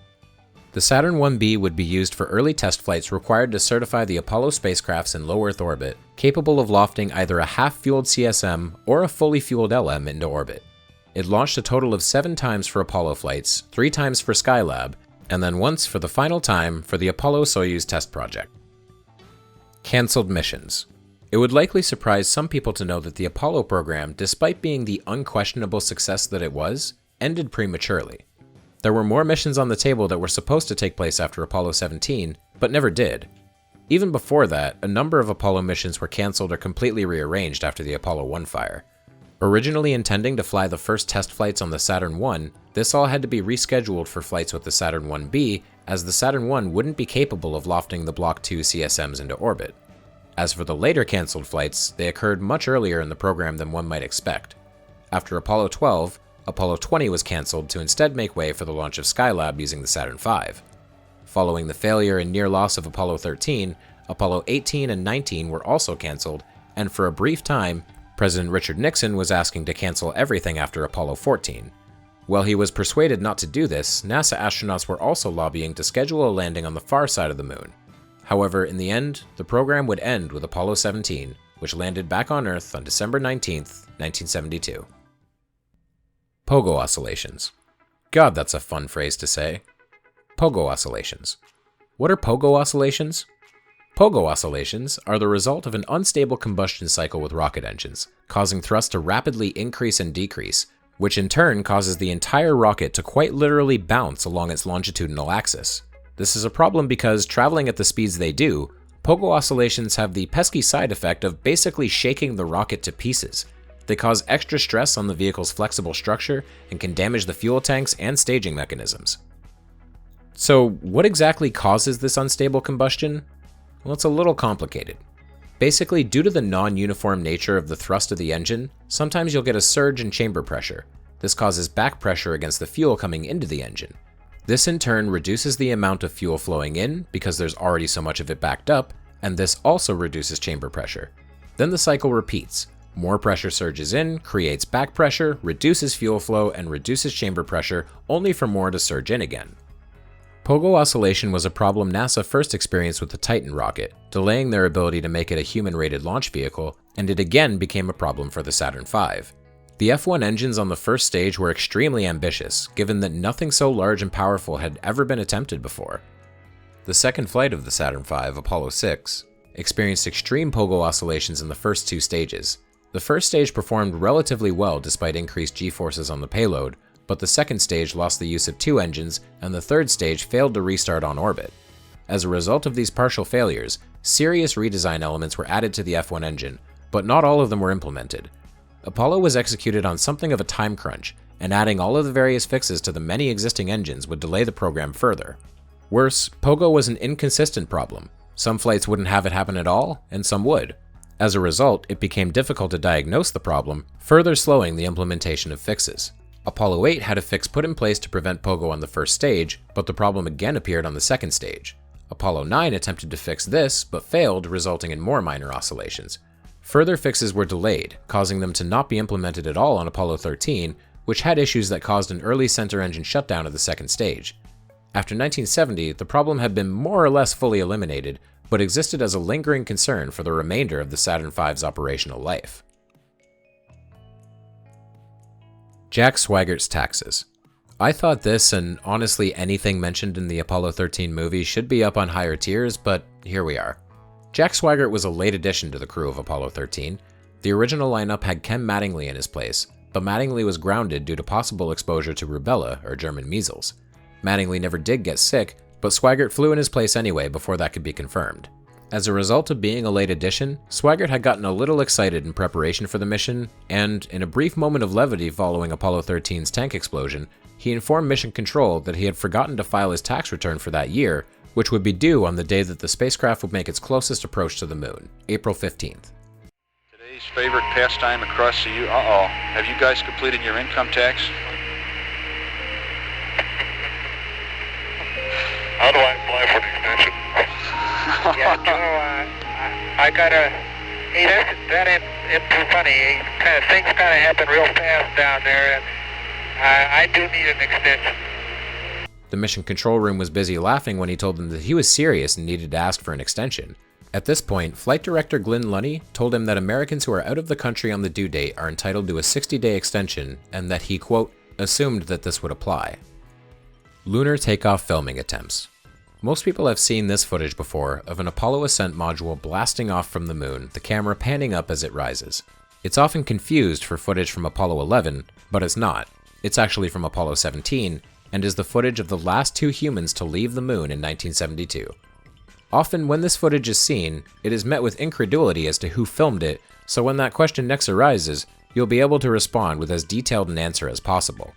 S2: The Saturn 1B would be used for early test flights required to certify the Apollo spacecrafts in low Earth orbit, capable of lofting either a half-fueled CSM or a fully fueled LM into orbit. It launched a total of 7 times for Apollo flights, 3 times for Skylab, and then once for the final time for the Apollo-Soyuz test project. Cancelled missions. It would likely surprise some people to know that the Apollo program, despite being the unquestionable success that it was, ended prematurely. There were more missions on the table that were supposed to take place after Apollo 17, but never did. Even before that, a number of Apollo missions were cancelled or completely rearranged after the Apollo 1 fire. Originally intending to fly the first test flights on the Saturn I, this all had to be rescheduled for flights with the Saturn 1B, as the Saturn I wouldn't be capable of lofting the Block 2 CSMs into orbit. As for the later cancelled flights, they occurred much earlier in the program than one might expect. After Apollo 12, Apollo 20 was cancelled to instead make way for the launch of Skylab using the Saturn V. Following the failure and near loss of Apollo 13, Apollo 18 and 19 were also cancelled, and for a brief time, President Richard Nixon was asking to cancel everything after Apollo 14. While he was persuaded not to do this, NASA astronauts were also lobbying to schedule a landing on the far side of the moon. However, in the end, the program would end with Apollo 17, which landed back on Earth on December 19, 1972. Pogo oscillations. God, that's a fun phrase to say. Pogo oscillations. What are pogo oscillations? Pogo oscillations are the result of an unstable combustion cycle with rocket engines, causing thrust to rapidly increase and decrease, which in turn causes the entire rocket to quite literally bounce along its longitudinal axis. This is a problem because, traveling at the speeds they do, pogo oscillations have the pesky side effect of basically shaking the rocket to pieces. They cause extra stress on the vehicle's flexible structure and can damage the fuel tanks and staging mechanisms. So, what exactly causes this unstable combustion? Well, it's a little complicated. Basically, due to the non-uniform nature of the thrust of the engine, sometimes you'll get a surge in chamber pressure. This causes back pressure against the fuel coming into the engine. This in turn reduces the amount of fuel flowing in because there's already so much of it backed up, and this also reduces chamber pressure. Then the cycle repeats. More pressure surges in, creates back pressure, reduces fuel flow, and reduces chamber pressure, only for more to surge in again. Pogo oscillation was a problem NASA first experienced with the Titan rocket, delaying their ability to make it a human-rated launch vehicle, and it again became a problem for the Saturn V. The F1 engines on the first stage were extremely ambitious, given that nothing so large and powerful had ever been attempted before. The second flight of the Saturn V, Apollo 6, experienced extreme pogo oscillations in the first two stages. The first stage performed relatively well despite increased G-forces on the payload, but the second stage lost the use of two engines, and the third stage failed to restart on orbit. As a result of these partial failures, serious redesign elements were added to the F1 engine, but not all of them were implemented. Apollo was executed on something of a time crunch, and adding all of the various fixes to the many existing engines would delay the program further. Worse, pogo was an inconsistent problem. Some flights wouldn't have it happen at all, and some would. As a result, it became difficult to diagnose the problem, further slowing the implementation of fixes. Apollo 8 had a fix put in place to prevent pogo on the first stage, but the problem again appeared on the second stage. Apollo 9 attempted to fix this, but failed, resulting in more minor oscillations. Further fixes were delayed, causing them to not be implemented at all on Apollo 13, which had issues that caused an early center engine shutdown of the second stage. After 1970, the problem had been more or less fully eliminated, but existed as a lingering concern for the remainder of the Saturn V's operational life. Jack Swiggert's taxes. I thought this, and honestly anything mentioned in the Apollo 13 movie, should be up on higher tiers, but here we are. Jack Swigert was a late addition to the crew of Apollo 13. The original lineup had Ken Mattingly in his place, but Mattingly was grounded due to possible exposure to rubella, or German measles. Mattingly never did get sick, but Swigert flew in his place anyway before that could be confirmed. As a result of being a late addition, Swigert had gotten a little excited in preparation for the mission, and in a brief moment of levity following Apollo 13's tank explosion, he informed Mission Control that he had forgotten to file his tax return for that year, which would be due on the day that the spacecraft would make its closest approach to the moon, April 15th.
S8: Today's favorite pastime across the have you guys completed your income tax?
S6: How do I apply for the extension?
S5: Yeah, I gotta. Hey, it's too funny. Things kind of happen real fast down there, and I do need an extension.
S2: The Mission Control Room was busy laughing when he told them that he was serious and needed to ask for an extension. At this point, Flight Director Glyn Lunny told him that Americans who are out of the country on the due date are entitled to a 60-day extension, and that he, quote, assumed that this would apply. Lunar takeoff filming attempts. Most people have seen this footage before of an Apollo ascent module blasting off from the moon, the camera panning up as it rises. It's often confused for footage from Apollo 11, but it's not. It's actually from Apollo 17, and is the footage of the last two humans to leave the moon in 1972. Often when this footage is seen, it is met with incredulity as to who filmed it, so when that question next arises, you'll be able to respond with as detailed an answer as possible.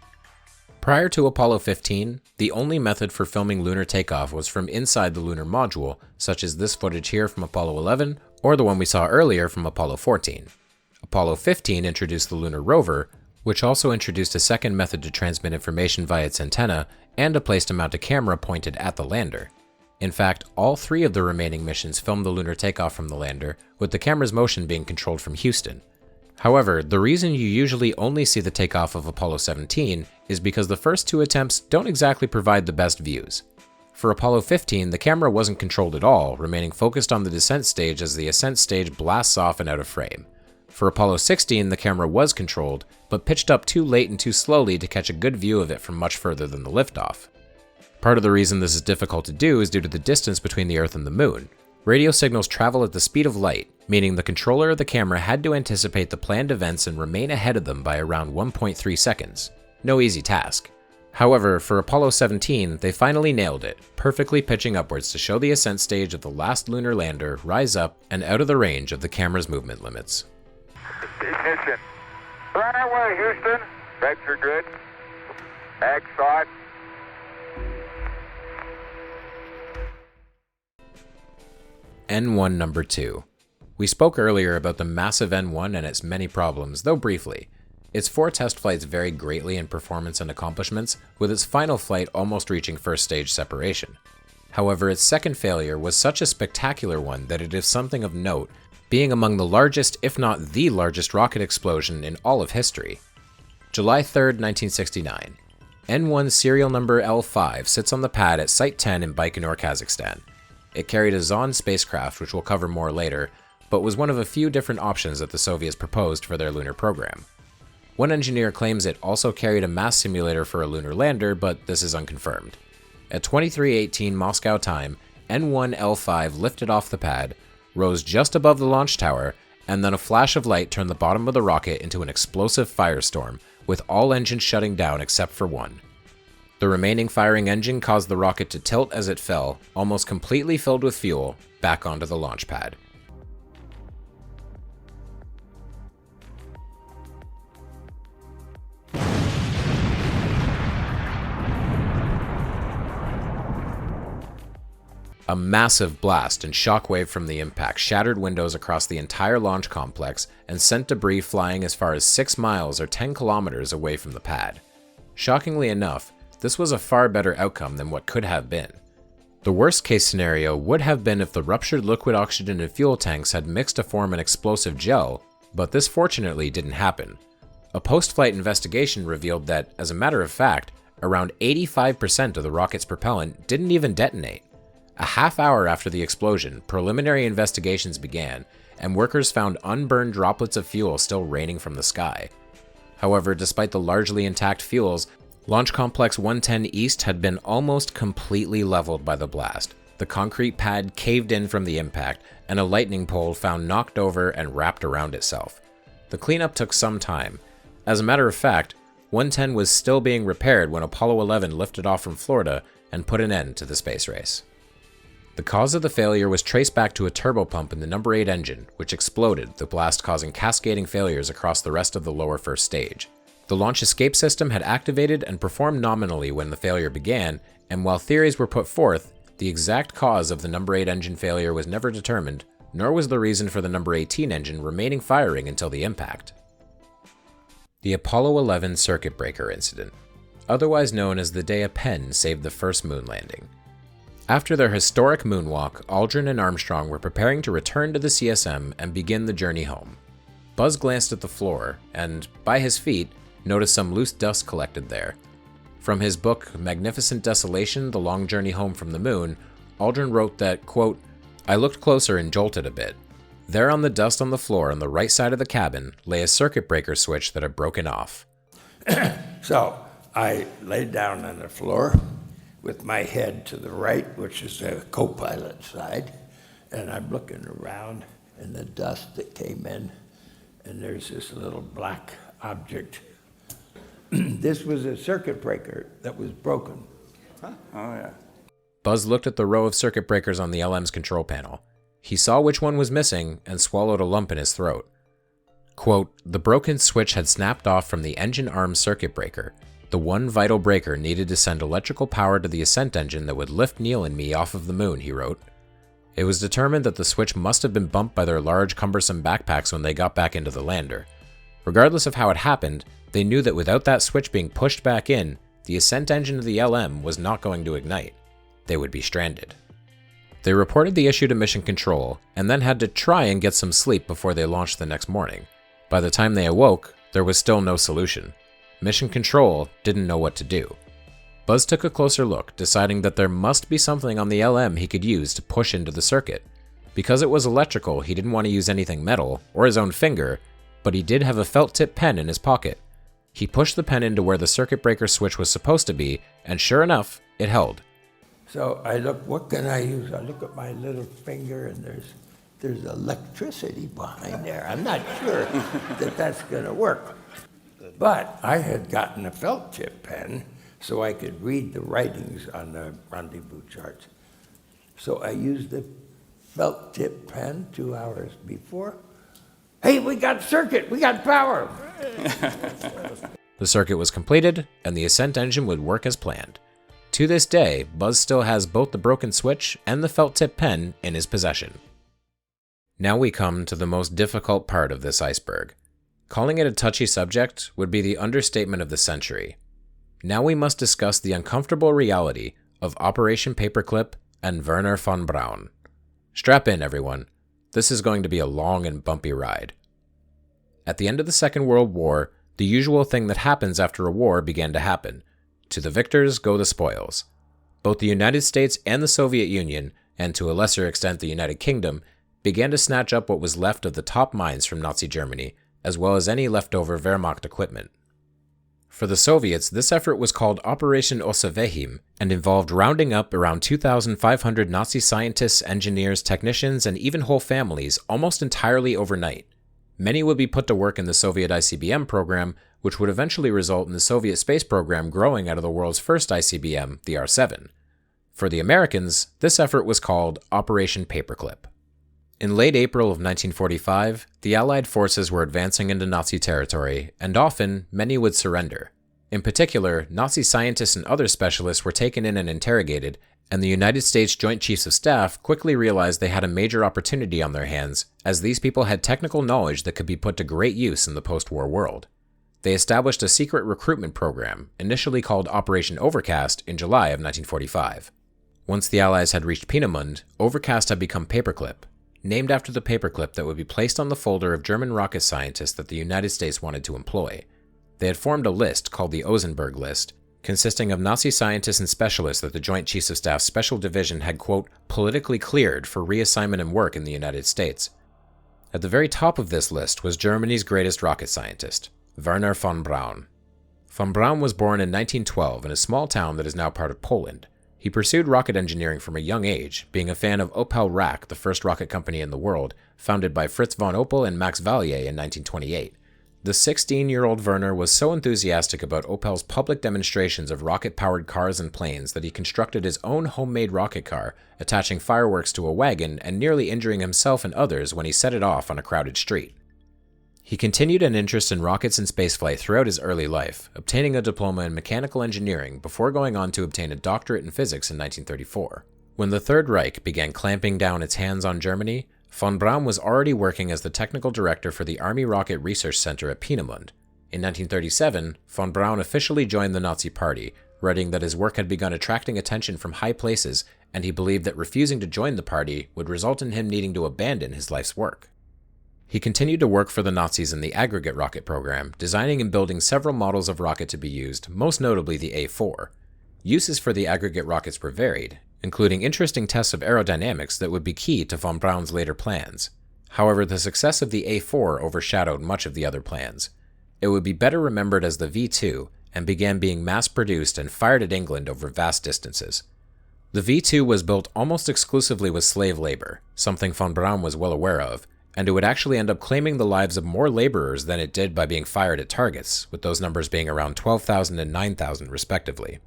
S2: Prior to Apollo 15, the only method for filming lunar takeoff was from inside the lunar module, such as this footage here from Apollo 11, or the one we saw earlier from Apollo 14. Apollo 15 introduced the lunar rover, which also introduced a second method to transmit information via its antenna, and a place to mount a camera pointed at the lander. In fact, all three of the remaining missions filmed the lunar takeoff from the lander, with the camera's motion being controlled from Houston. However, the reason you usually only see the takeoff of Apollo 17 is because the first two attempts don't exactly provide the best views. For Apollo 15, the camera wasn't controlled at all, remaining focused on the descent stage as the ascent stage blasts off and out of frame. For Apollo 16, the camera was controlled, but pitched up too late and too slowly to catch a good view of it from much further than the liftoff. Part of the reason this is difficult to do is due to the distance between the Earth and the Moon. Radio signals travel at the speed of light, meaning the controller of the camera had to anticipate the planned events and remain ahead of them by around 1.3 seconds. No easy task. However, for Apollo 17, they finally nailed it, perfectly pitching upwards to show the ascent stage of the last lunar lander rise up and out of the range of the camera's movement limits.
S6: Ignition. Right away, Houston. Vector good. Ag side.
S2: N1 number 2. We spoke earlier about the massive N1 and its many problems, though briefly. Its 4 test flights varied greatly in performance and accomplishments, with its final flight almost reaching first stage separation. However, its second failure was such a spectacular one that it is something of note, being among the largest, if not the largest, rocket explosion in all of history. July 3rd, 1969. N1 serial number L5 sits on the pad at Site 10 in Baikonur, Kazakhstan. It carried a Zond spacecraft, which we'll cover more later, but was one of a few different options that the Soviets proposed for their lunar program. One engineer claims it also carried a mass simulator for a lunar lander, but this is unconfirmed. At 23:18 Moscow time, N1L5 lifted off the pad, rose just above the launch tower, and then a flash of light turned the bottom of the rocket into an explosive firestorm, with all engines shutting down except for one. The remaining firing engine caused the rocket to tilt as it fell, almost completely filled with fuel, back onto the launch pad. A massive blast and shockwave from the impact shattered windows across the entire launch complex and sent debris flying as far as 6 miles or 10 kilometers away from the pad. Shockingly enough, this was a far better outcome than what could have been. The worst case scenario would have been if the ruptured liquid oxygen and fuel tanks had mixed to form an explosive gel, but this fortunately didn't happen. A post-flight investigation revealed that, as a matter of fact, around 85% of the rocket's propellant didn't even detonate. A half hour after the explosion, preliminary investigations began, and workers found unburned droplets of fuel still raining from the sky. However, despite the largely intact fuels, Launch Complex 110 East had been almost completely leveled by the blast. The concrete pad caved in from the impact, and a lightning pole found knocked over and wrapped around itself. The cleanup took some time. As a matter of fact, 110 was still being repaired when Apollo 11 lifted off from Florida and put an end to the space race. The cause of the failure was traced back to a turbopump in the number 8 engine, which exploded, the blast causing cascading failures across the rest of the lower first stage. The launch escape system had activated and performed nominally when the failure began, and while theories were put forth, the exact cause of the number 8 engine failure was never determined, nor was the reason for the number 18 engine remaining firing until the impact. The Apollo 11 circuit breaker incident, otherwise known as the day a pen saved the first moon landing. After their historic moonwalk, Aldrin and Armstrong were preparing to return to the CSM and begin the journey home. Buzz glanced at the floor and, by his feet, noticed some loose dust collected there. From his book, Magnificent Desolation, The Long Journey Home from the Moon, Aldrin wrote that, quote, "I looked closer and jolted a bit. There on the dust on the floor on the right side of the cabin lay a circuit breaker switch that had broken off."
S9: So I laid down on the floor with my head to the right, which is the co-pilot side, and I'm looking around in the dust that came in, and there's this little black object. This was a circuit breaker that was broken.
S10: Huh? Oh, yeah.
S2: Buzz looked at the row of circuit breakers on the LM's control panel. He saw which one was missing and swallowed a lump in his throat. Quote, "The broken switch had snapped off from the engine arm circuit breaker, the one vital breaker needed to send electrical power to the ascent engine that would lift Neil and me off of the moon," he wrote. It was determined that the switch must have been bumped by their large, cumbersome backpacks when they got back into the lander. Regardless of how it happened, they knew that without that switch being pushed back in, the ascent engine of the LM was not going to ignite. They would be stranded. They reported the issue to Mission Control, and then had to try and get some sleep before they launched the next morning. By the time they awoke, there was still no solution. Mission Control didn't know what to do. Buzz took a closer look, deciding that there must be something on the LM he could use to push into the circuit. Because it was electrical, he didn't want to use anything metal, or his own finger, but he did have a felt-tip pen in his pocket. He pushed the pen into where the circuit breaker switch was supposed to be, and sure enough, it held.
S9: So I look, what can I use? I look at my little finger, and there's electricity behind there. I'm not sure that that's going to work. But I had gotten a felt tip pen so I could read the writings on the rendezvous charts. So I used the felt tip pen 2 hours before, Hey, we got circuit, we got power.
S2: The circuit was completed, and the ascent engine would work as planned. To this day, Buzz still has both the broken switch and the felt-tip pen in his possession. Now we come to the most difficult part of this iceberg. Calling it a touchy subject would be the understatement of the century. Now we must discuss the uncomfortable reality of Operation Paperclip and Werner von Braun. Strap in, everyone. This is going to be a long and bumpy ride. At the end of the Second World War, the usual thing that happens after a war began to happen. To the victors go the spoils. Both the United States and the Soviet Union, and to a lesser extent the United Kingdom, began to snatch up what was left of the top mines from Nazi Germany, as well as any leftover Wehrmacht equipment. For the Soviets, this effort was called Operation Osawehim and involved rounding up around 2,500 Nazi scientists, engineers, technicians, and even whole families almost entirely overnight. Many would be put to work in the Soviet ICBM program, which would eventually result in the Soviet space program growing out of the world's first ICBM, the R-7. For the Americans, this effort was called Operation Paperclip. In late April of 1945, the Allied forces were advancing into Nazi territory, and often, many would surrender. In particular, Nazi scientists and other specialists were taken in and interrogated, and the United States Joint Chiefs of Staff quickly realized they had a major opportunity on their hands, as these people had technical knowledge that could be put to great use in the post-war world. They established a secret recruitment program, initially called Operation Overcast, in July of 1945. Once the Allies had reached Peenemünde, Overcast had become Paperclip, named after the paperclip that would be placed on the folder of German rocket scientists that the United States wanted to employ. They had formed a list called the Osenberg List, consisting of Nazi scientists and specialists that the Joint Chiefs of Staff Special Division had, quote, politically cleared for reassignment and work in the United States. At the very top of this list was Germany's greatest rocket scientist, Werner von Braun. Von Braun was born in 1912 in a small town that is now part of Poland. He pursued rocket engineering from a young age, being a fan of Opel Rack, the first rocket company in the world, founded by Fritz von Opel and Max Valier in 1928. The 16-year-old Werner was so enthusiastic about Opel's public demonstrations of rocket-powered cars and planes that he constructed his own homemade rocket car, attaching fireworks to a wagon and nearly injuring himself and others when he set it off on a crowded street. He continued an interest in rockets and spaceflight throughout his early life, obtaining a diploma in mechanical engineering before going on to obtain a doctorate in physics in 1934. When the Third Reich began clamping down its hands on Germany, von Braun was already working as the technical director for the Army Rocket Research Center at Peenemünde. In 1937, von Braun officially joined the Nazi Party, writing that his work had begun attracting attention from high places, and he believed that refusing to join the party would result in him needing to abandon his life's work. He continued to work for the Nazis in the aggregate rocket program, designing and building several models of rocket to be used, most notably the A-4. Uses for the aggregate rockets were varied, including interesting tests of aerodynamics that would be key to von Braun's later plans. However, the success of the A-4 overshadowed much of the other plans. It would be better remembered as the V-2 and began being mass-produced and fired at England over vast distances. The V-2 was built almost exclusively with slave labor, something von Braun was well aware of, and it would actually end up claiming the lives of more laborers than it did by being fired at targets, with those numbers being around 12,000 and 9,000 respectively.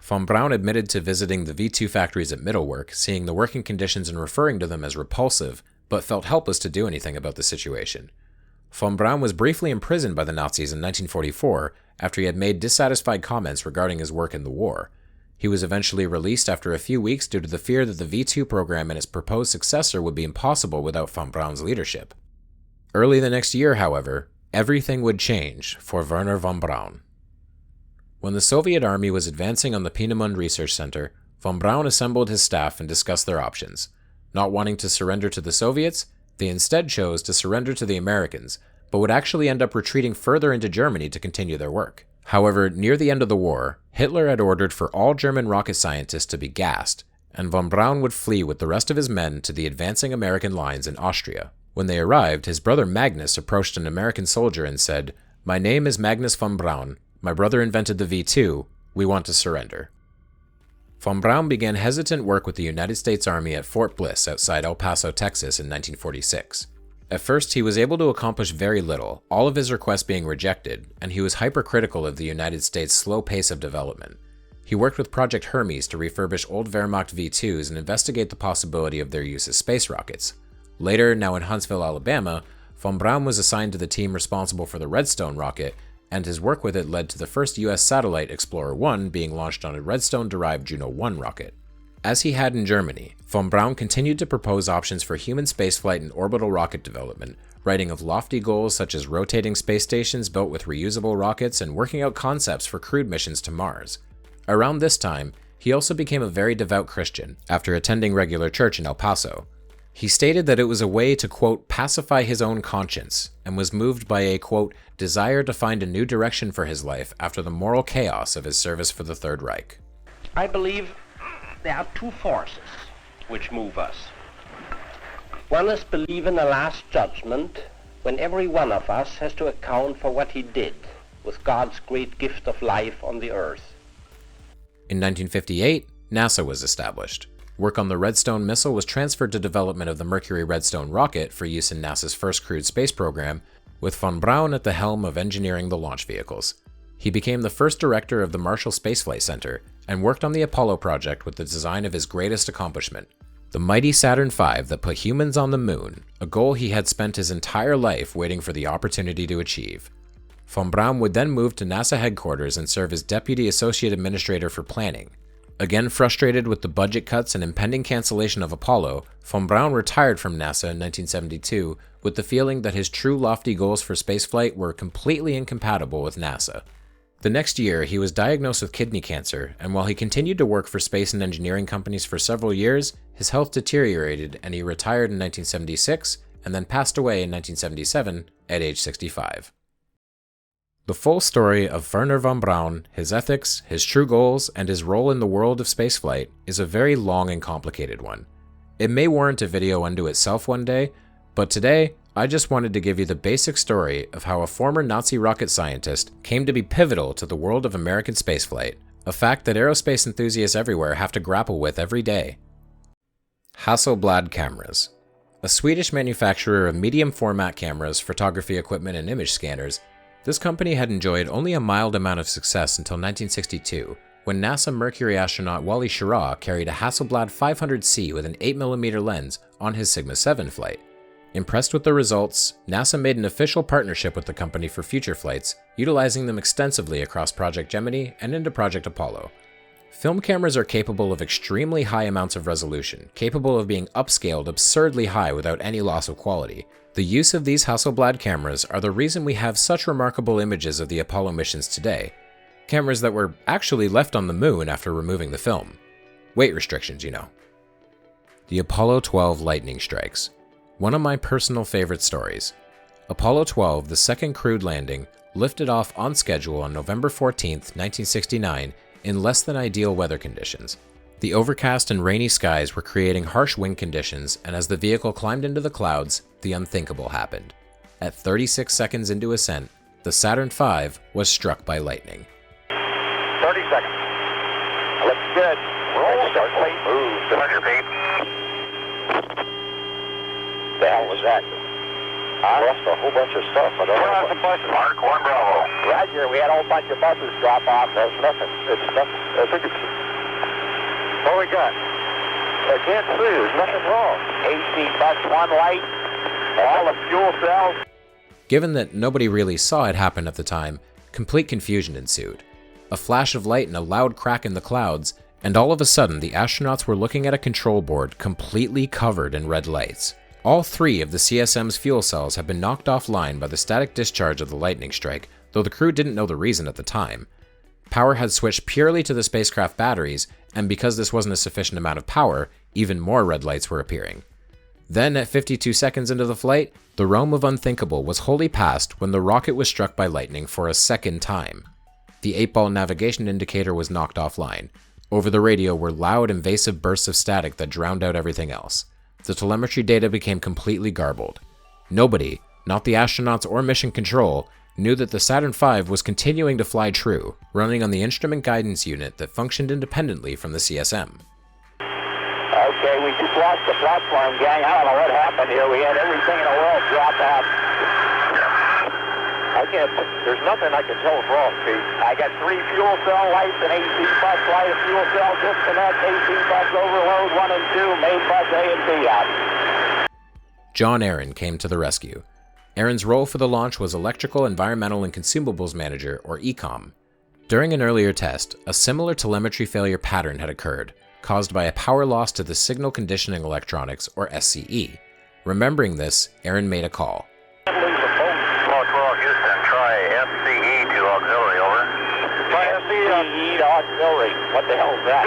S2: Von Braun admitted to visiting the V-2 factories at Mittelwerk, seeing the working conditions and referring to them as repulsive, but felt helpless to do anything about the situation. Von Braun was briefly imprisoned by the Nazis in 1944 after he had made dissatisfied comments regarding his work in the war. He was eventually released after a few weeks due to the fear that the V-2 program and its proposed successor would be impossible without von Braun's leadership. Early the next year, however, everything would change for Werner von Braun. When the Soviet army was advancing on the Peenemünde Research Center, von Braun assembled his staff and discussed their options. Not wanting to surrender to the Soviets, they instead chose to surrender to the Americans, but would actually end up retreating further into Germany to continue their work. However, near the end of the war, Hitler had ordered for all German rocket scientists to be gassed, and von Braun would flee with the rest of his men to the advancing American lines in Austria. When they arrived, his brother Magnus approached an American soldier and said, "My name is Magnus von Braun. My brother invented the V-2. We want to surrender." Von Braun began hesitant work with the United States Army at Fort Bliss outside El Paso, Texas in 1946. At first, he was able to accomplish very little, all of his requests being rejected, and he was hypercritical of the United States' slow pace of development. He worked with Project Hermes to refurbish old Wehrmacht V-2s and investigate the possibility of their use as space rockets. Later, now in Huntsville, Alabama, von Braun was assigned to the team responsible for the Redstone rocket, and his work with it led to the first US satellite, Explorer 1, being launched on a Redstone-derived Juno 1 rocket. As he had in Germany, von Braun continued to propose options for human spaceflight and orbital rocket development, writing of lofty goals such as rotating space stations built with reusable rockets and working out concepts for crewed missions to Mars. Around this time, he also became a very devout Christian after attending regular church in El Paso. He stated that it was a way to, quote, pacify his own conscience, and was moved by a, quote, desire to find a new direction for his life after the moral chaos of his service for the Third Reich.
S10: I believe there are two forces which move us. One is belief in the last judgment, when every one of us has to account for what he did with God's great gift of life on the earth.
S2: In 1958, NASA was established. Work on the Redstone missile was transferred to development of the Mercury Redstone rocket for use in NASA's first crewed space program, with von Braun at the helm of engineering the launch vehicles. He became the first director of the Marshall Space Flight Center and worked on the Apollo project with the design of his greatest accomplishment, the mighty Saturn V that put humans on the moon, a goal he had spent his entire life waiting for the opportunity to achieve. Von Braun would then move to NASA headquarters and serve as Deputy Associate Administrator for Planning. Again frustrated with the budget cuts and impending cancellation of Apollo, von Braun retired from NASA in 1972 with the feeling that his true lofty goals for spaceflight were completely incompatible with NASA. The next year, he was diagnosed with kidney cancer, and while he continued to work for space and engineering companies for several years, his health deteriorated and he retired in 1976 and then passed away in 1977 at age 65. The full story of Wernher von Braun, his ethics, his true goals, and his role in the world of spaceflight is a very long and complicated one. It may warrant a video unto itself one day, but today, I just wanted to give you the basic story of how a former Nazi rocket scientist came to be pivotal to the world of American spaceflight, a fact that aerospace enthusiasts everywhere have to grapple with every day. Hasselblad Cameras. A Swedish manufacturer of medium format cameras, photography equipment, and image scanners, this company had enjoyed only a mild amount of success until 1962, when NASA Mercury astronaut Wally Schirra carried a Hasselblad 500C with an 8mm lens on his Sigma 7 flight. Impressed with the results, NASA made an official partnership with the company for future flights, utilizing them extensively across Project Gemini and into Project Apollo. Film cameras are capable of extremely high amounts of resolution, capable of being upscaled absurdly high without any loss of quality. The use of these Hasselblad cameras are the reason we have such remarkable images of the Apollo missions today. Cameras that were actually left on the moon after removing the film. Weight restrictions, you know. The Apollo 12 lightning strikes. One of my personal favorite stories. Apollo 12, the second crewed landing, lifted off on schedule on November 14, 1969, in less than ideal weather conditions. The overcast and rainy skies were creating harsh wind conditions, and as the vehicle climbed into the clouds, the unthinkable happened. At 36 seconds into ascent, the Saturn V was struck by lightning.
S6: 30 seconds. Looks good. Roll, start late. Move. 100 feet. The hell was that? I lost a whole bunch of stuff. I don't know. Some buses. Mark 1 Bravo. Roger, we had a whole bunch of buses drop off. There's nothing. It's nothing. I think it's... What we got? I can't see. There's nothing wrong. AC bus 1 light. All the fuel cells.
S2: Given that nobody really saw it happen at the time, complete confusion ensued. A flash of light and a loud crack in the clouds, and all of a sudden the astronauts were looking at a control board completely covered in red lights. All 3 of the CSM's fuel cells had been knocked offline by the static discharge of the lightning strike, though the crew didn't know the reason at the time. Power had switched purely to the spacecraft batteries, and because this wasn't a sufficient amount of power, even more red lights were appearing. Then, at 52 seconds into the flight, the realm of unthinkable was wholly passed when the rocket was struck by lightning for a second time. The 8-ball navigation indicator was knocked offline. Over the radio were loud, invasive bursts of static that drowned out everything else. The telemetry data became completely garbled. Nobody, not the astronauts or mission control, knew that the Saturn V was continuing to fly true, running on the instrument guidance unit that functioned independently from the CSM.
S6: Okay, we just lost the platform, gang. I don't know what happened here. We had everything in the world drop out. There's nothing I can tell is wrong, Pete. I got 3 fuel cell lights, an AC bus light, a fuel cell disconnect, AC bus overload, 1 and 2, main bus A and B out.
S2: John Aaron came to the rescue. Aaron's role for the launch was Electrical, Environmental, and Consumables Manager, or ECOM. During an earlier test, a similar telemetry failure pattern had occurred, caused by a power loss to the Signal Conditioning Electronics, or SCE. Remembering this, Aaron made a call.
S6: Houston, try SCE to auxiliary, over. Try SCE to auxiliary. What the hell is that?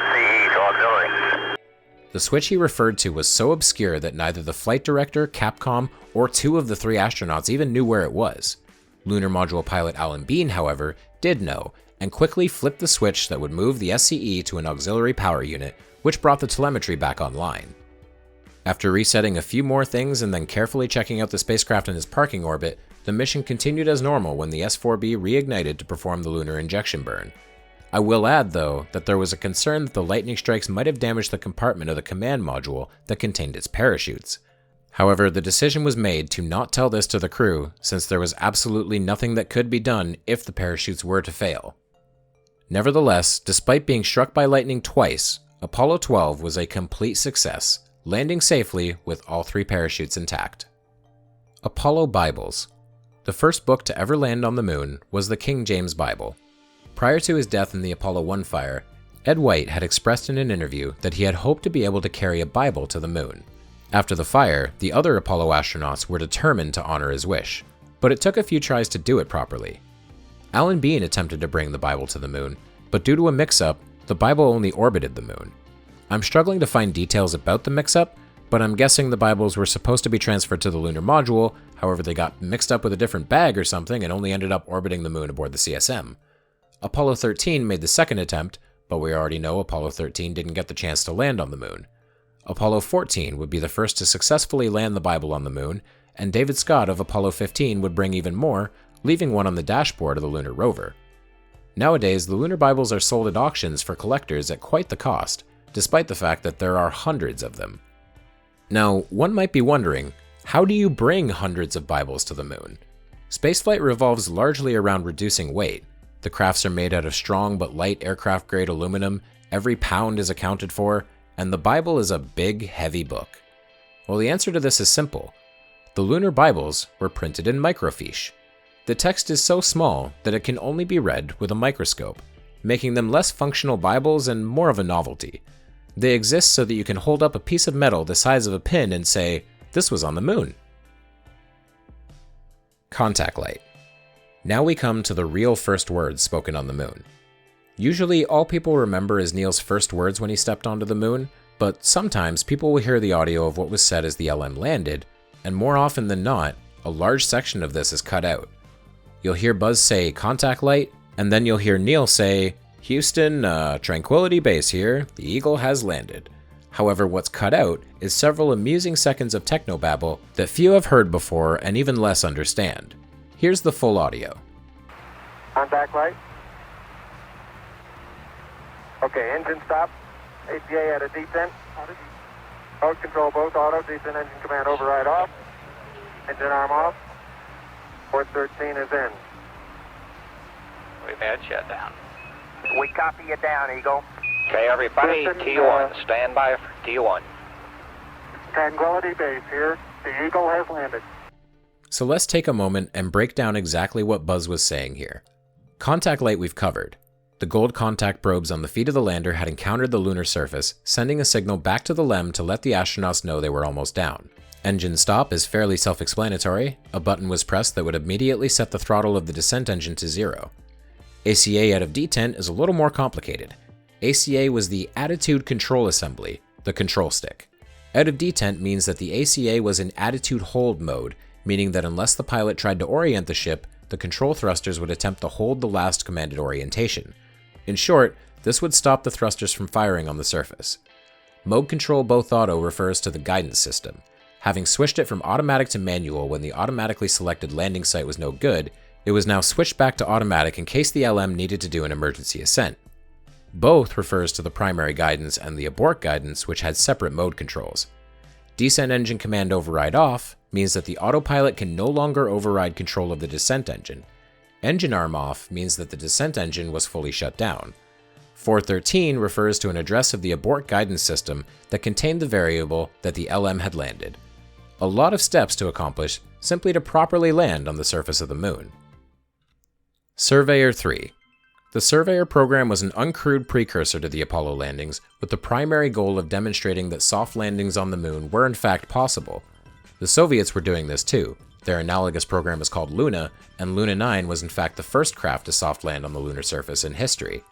S6: SCE to auxiliary.
S2: The switch he referred to was so obscure that neither the flight director, Capcom, or 2 of the 3 astronauts even knew where it was. Lunar Module pilot Alan Bean, however, did know, and quickly flipped the switch that would move the SCE to an auxiliary power unit, which brought the telemetry back online. After resetting a few more things and then carefully checking out the spacecraft in its parking orbit, the mission continued as normal when the S-4B reignited to perform the lunar injection burn. I will add, though, that there was a concern that the lightning strikes might have damaged the compartment of the command module that contained its parachutes. However, the decision was made to not tell this to the crew, since there was absolutely nothing that could be done if the parachutes were to fail. Nevertheless, despite being struck by lightning twice, Apollo 12 was a complete success, landing safely with all 3 parachutes intact. Apollo Bibles. The first book to ever land on the moon was the King James Bible. Prior to his death in the Apollo 1 fire, Ed White had expressed in an interview that he had hoped to be able to carry a Bible to the moon. After the fire, the other Apollo astronauts were determined to honor his wish, but it took a few tries to do it properly. Alan Bean attempted to bring the Bible to the moon, but due to a mix-up, the Bible only orbited the moon. I'm struggling to find details about the mix-up, but I'm guessing the Bibles were supposed to be transferred to the lunar module, however they got mixed up with a different bag or something and only ended up orbiting the moon aboard the CSM. Apollo 13 made the second attempt, but we already know Apollo 13 didn't get the chance to land on the moon. Apollo 14 would be the first to successfully land the Bible on the moon, and David Scott of Apollo 15 would bring even more, leaving one on the dashboard of the lunar rover. Nowadays, the lunar Bibles are sold at auctions for collectors at quite the cost, despite the fact that there are hundreds of them. Now, one might be wondering, how do you bring hundreds of Bibles to the moon? Spaceflight revolves largely around reducing weight. The crafts are made out of strong but light aircraft-grade aluminum, every pound is accounted for, and the Bible is a big, heavy book. Well, the answer to this is simple. The lunar Bibles were printed in microfiche. The text is so small that it can only be read with a microscope, making them less functional Bibles and more of a novelty. They exist so that you can hold up a piece of metal the size of a pin and say, "This was on the moon." Contact light. Now we come to the real first words spoken on the moon. Usually all people remember is Neil's first words when he stepped onto the moon, but sometimes people will hear the audio of what was said as the LM landed, and more often than not, a large section of this is cut out. You'll hear Buzz say, "Contact light," and then you'll hear Neil say, "Houston, Tranquility Base here, the Eagle has landed." However, what's cut out is several amusing seconds of technobabble that few have heard before and even less understand. Here's the full audio.
S1: Contact light. Okay, engine stop. APA at a descent. Mode control both auto, descent engine command override off. Engine arm off. Port 13 is in.
S5: We've had shutdown.
S6: We copy you down, Eagle.
S5: Okay, everybody, T1, stand by for T1.
S1: Tranquility Base here. The Eagle has landed.
S2: So let's take a moment and break down exactly what Buzz was saying here. Contact light we've covered. The gold contact probes on the feet of the lander had encountered the lunar surface, sending a signal back to the LEM to let the astronauts know they were almost down. Engine stop is fairly self-explanatory. A button was pressed that would immediately set the throttle of the descent engine to 0. ACA out of detent is a little more complicated. ACA was the attitude control assembly, the control stick. Out of detent means that the ACA was in attitude hold mode, meaning that unless the pilot tried to orient the ship, the control thrusters would attempt to hold the last commanded orientation. In short, this would stop the thrusters from firing on the surface. Mode control both auto refers to the guidance system. Having switched it from automatic to manual when the automatically selected landing site was no good, it was now switched back to automatic in case the LM needed to do an emergency ascent. Both refers to the primary guidance and the abort guidance, which had separate mode controls. Descent engine command override off means that the autopilot can no longer override control of the descent engine. Engine arm off means that the descent engine was fully shut down. 413 refers to an address of the abort guidance system that contained the variable that the LM had landed. A lot of steps to accomplish simply to properly land on the surface of the moon. Surveyor 3. The Surveyor program was an uncrewed precursor to the Apollo landings, with the primary goal of demonstrating that soft landings on the moon were in fact possible. The Soviets were doing this too. Their analogous program is called Luna, and Luna 9 was in fact the first craft to soft land on the lunar surface in history.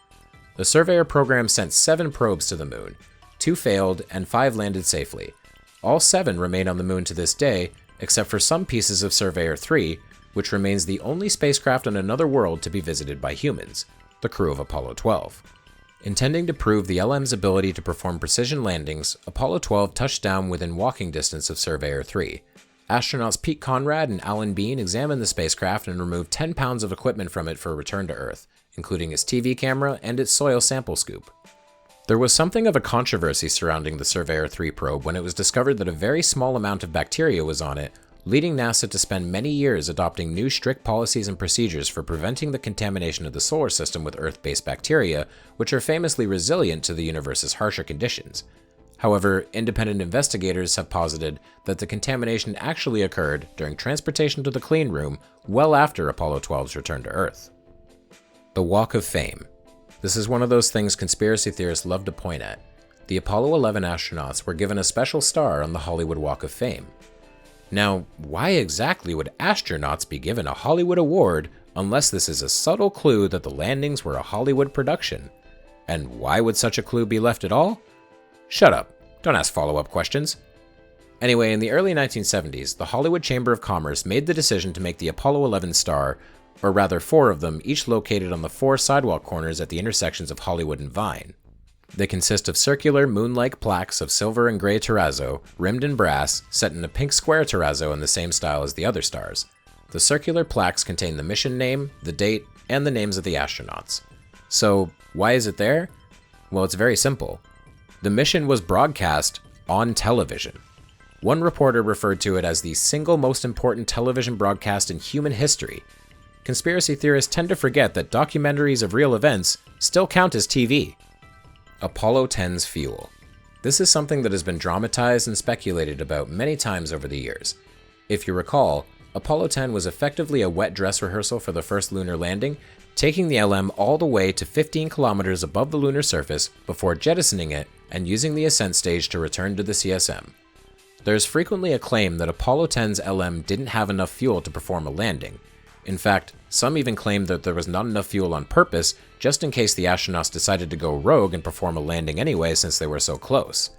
S2: The Surveyor program sent 7 probes to the moon. 2 failed, and 5 landed safely. All 7 remain on the moon to this day, except for some pieces of Surveyor 3, which remains the only spacecraft on another world to be visited by humans, the crew of Apollo 12. Intending to prove the LM's ability to perform precision landings, Apollo 12 touched down within walking distance of Surveyor 3. Astronauts Pete Conrad and Alan Bean examined the spacecraft and removed 10 pounds of equipment from it for return to Earth, including its TV camera and its soil sample scoop. There was something of a controversy surrounding the Surveyor 3 probe when it was discovered that a very small amount of bacteria was on it, leading NASA to spend many years adopting new strict policies and procedures for preventing the contamination of the solar system with Earth-based bacteria, which are famously resilient to the universe's harsher conditions. However, independent investigators have posited that the contamination actually occurred during transportation to the clean room well after Apollo 12's return to Earth. The Walk of Fame. This is one of those things conspiracy theorists love to point at. The Apollo 11 astronauts were given a special star on the Hollywood Walk of Fame. Now, why exactly would astronauts be given a Hollywood award unless this is a subtle clue that the landings were a Hollywood production? And why would such a clue be left at all? Shut up. Don't ask follow-up questions. Anyway, in the early 1970s, the Hollywood Chamber of Commerce made the decision to make the Apollo 11 star, or rather 4 of them, each located on the 4 sidewalk corners at the intersections of Hollywood and Vine. They consist of circular, moon-like plaques of silver and gray terrazzo, rimmed in brass, set in a pink square terrazzo in the same style as the other stars. The circular plaques contain the mission name, the date, and the names of the astronauts. So, why is it there? Well, it's very simple. The mission was broadcast on television. One reporter referred to it as the single most important television broadcast in human history. Conspiracy theorists tend to forget that documentaries of real events still count as TV. Apollo 10's fuel. This is something that has been dramatized and speculated about many times over the years. If you recall, Apollo 10 was effectively a wet dress rehearsal for the first lunar landing, taking the LM all the way to 15 kilometers above the lunar surface before jettisoning it and using the ascent stage to return to the CSM. There's frequently a claim that Apollo 10's LM didn't have enough fuel to perform a landing. In fact, some even claimed that there was not enough fuel on purpose, just in case the astronauts decided to go rogue and perform a landing anyway since they were so close.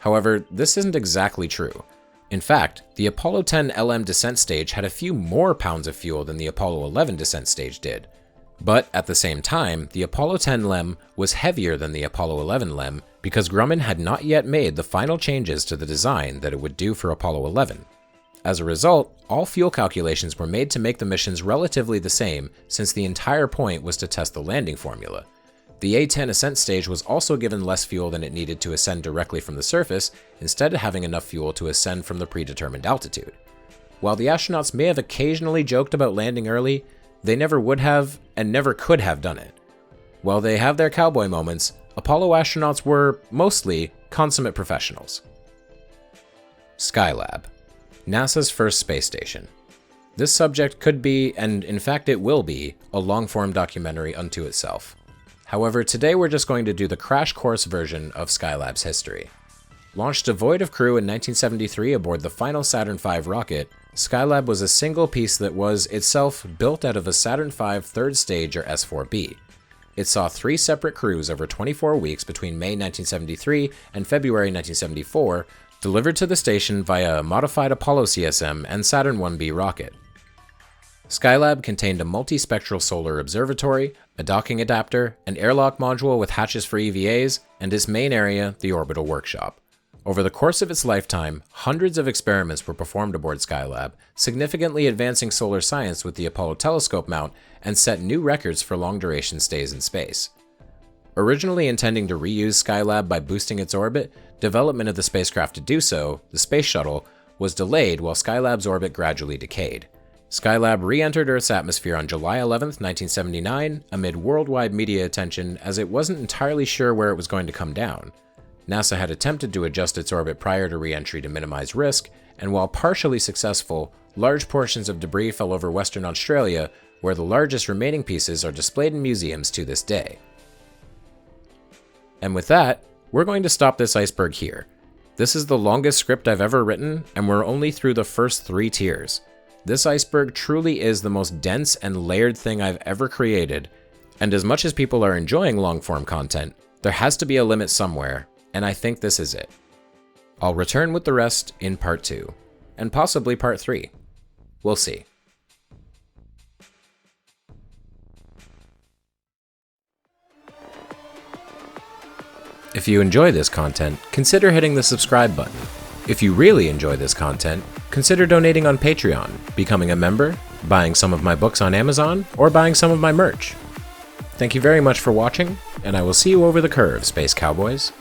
S2: However, this isn't exactly true. In fact, the Apollo 10 LM descent stage had a few more pounds of fuel than the Apollo 11 descent stage did. But at the same time, the Apollo 10 LEM was heavier than the Apollo 11 LEM because Grumman had not yet made the final changes to the design that it would do for Apollo 11. As a result, all fuel calculations were made to make the missions relatively the same, since the entire point was to test the landing formula. The A-10 ascent stage was also given less fuel than it needed to ascend directly from the surface, instead of having enough fuel to ascend from the predetermined altitude. While the astronauts may have occasionally joked about landing early, they never would have and never could have done it. While they have their cowboy moments, Apollo astronauts were, mostly, consummate professionals. Skylab. NASA's first space station. This subject could be, and in fact it will be, a long-form documentary unto itself. However, today we're just going to do the crash course version of Skylab's history. Launched devoid of crew in 1973 aboard the final Saturn V rocket, Skylab was a single piece that was, itself, built out of a Saturn V third stage or S4B. It saw 3 separate crews over 24 weeks between May 1973 and February 1974, delivered to the station via a modified Apollo CSM and Saturn 1B rocket. Skylab contained a multispectral solar observatory, a docking adapter, an airlock module with hatches for EVAs, and its main area, the orbital workshop. Over the course of its lifetime, hundreds of experiments were performed aboard Skylab, significantly advancing solar science with the Apollo telescope mount and set new records for long-duration stays in space. Originally intending to reuse Skylab by boosting its orbit, development of the spacecraft to do so, the Space Shuttle, was delayed while Skylab's orbit gradually decayed. Skylab re-entered Earth's atmosphere on July 11, 1979, amid worldwide media attention as it wasn't entirely sure where it was going to come down. NASA had attempted to adjust its orbit prior to re-entry to minimize risk, and while partially successful, large portions of debris fell over Western Australia, where the largest remaining pieces are displayed in museums to this day. And with that, we're going to stop this iceberg here. This is the longest script I've ever written, and we're only through the first 3 tiers. This iceberg truly is the most dense and layered thing I've ever created, and as much as people are enjoying long-form content, there has to be a limit somewhere, and I think this is it. I'll return with the rest in part 2, and possibly part 3. We'll see. If you enjoy this content, consider hitting the subscribe button. If you really enjoy this content, consider donating on Patreon, becoming a member, buying some of my books on Amazon, or buying some of my merch. Thank you very much for watching, and I will see you over the curve, Space Cowboys.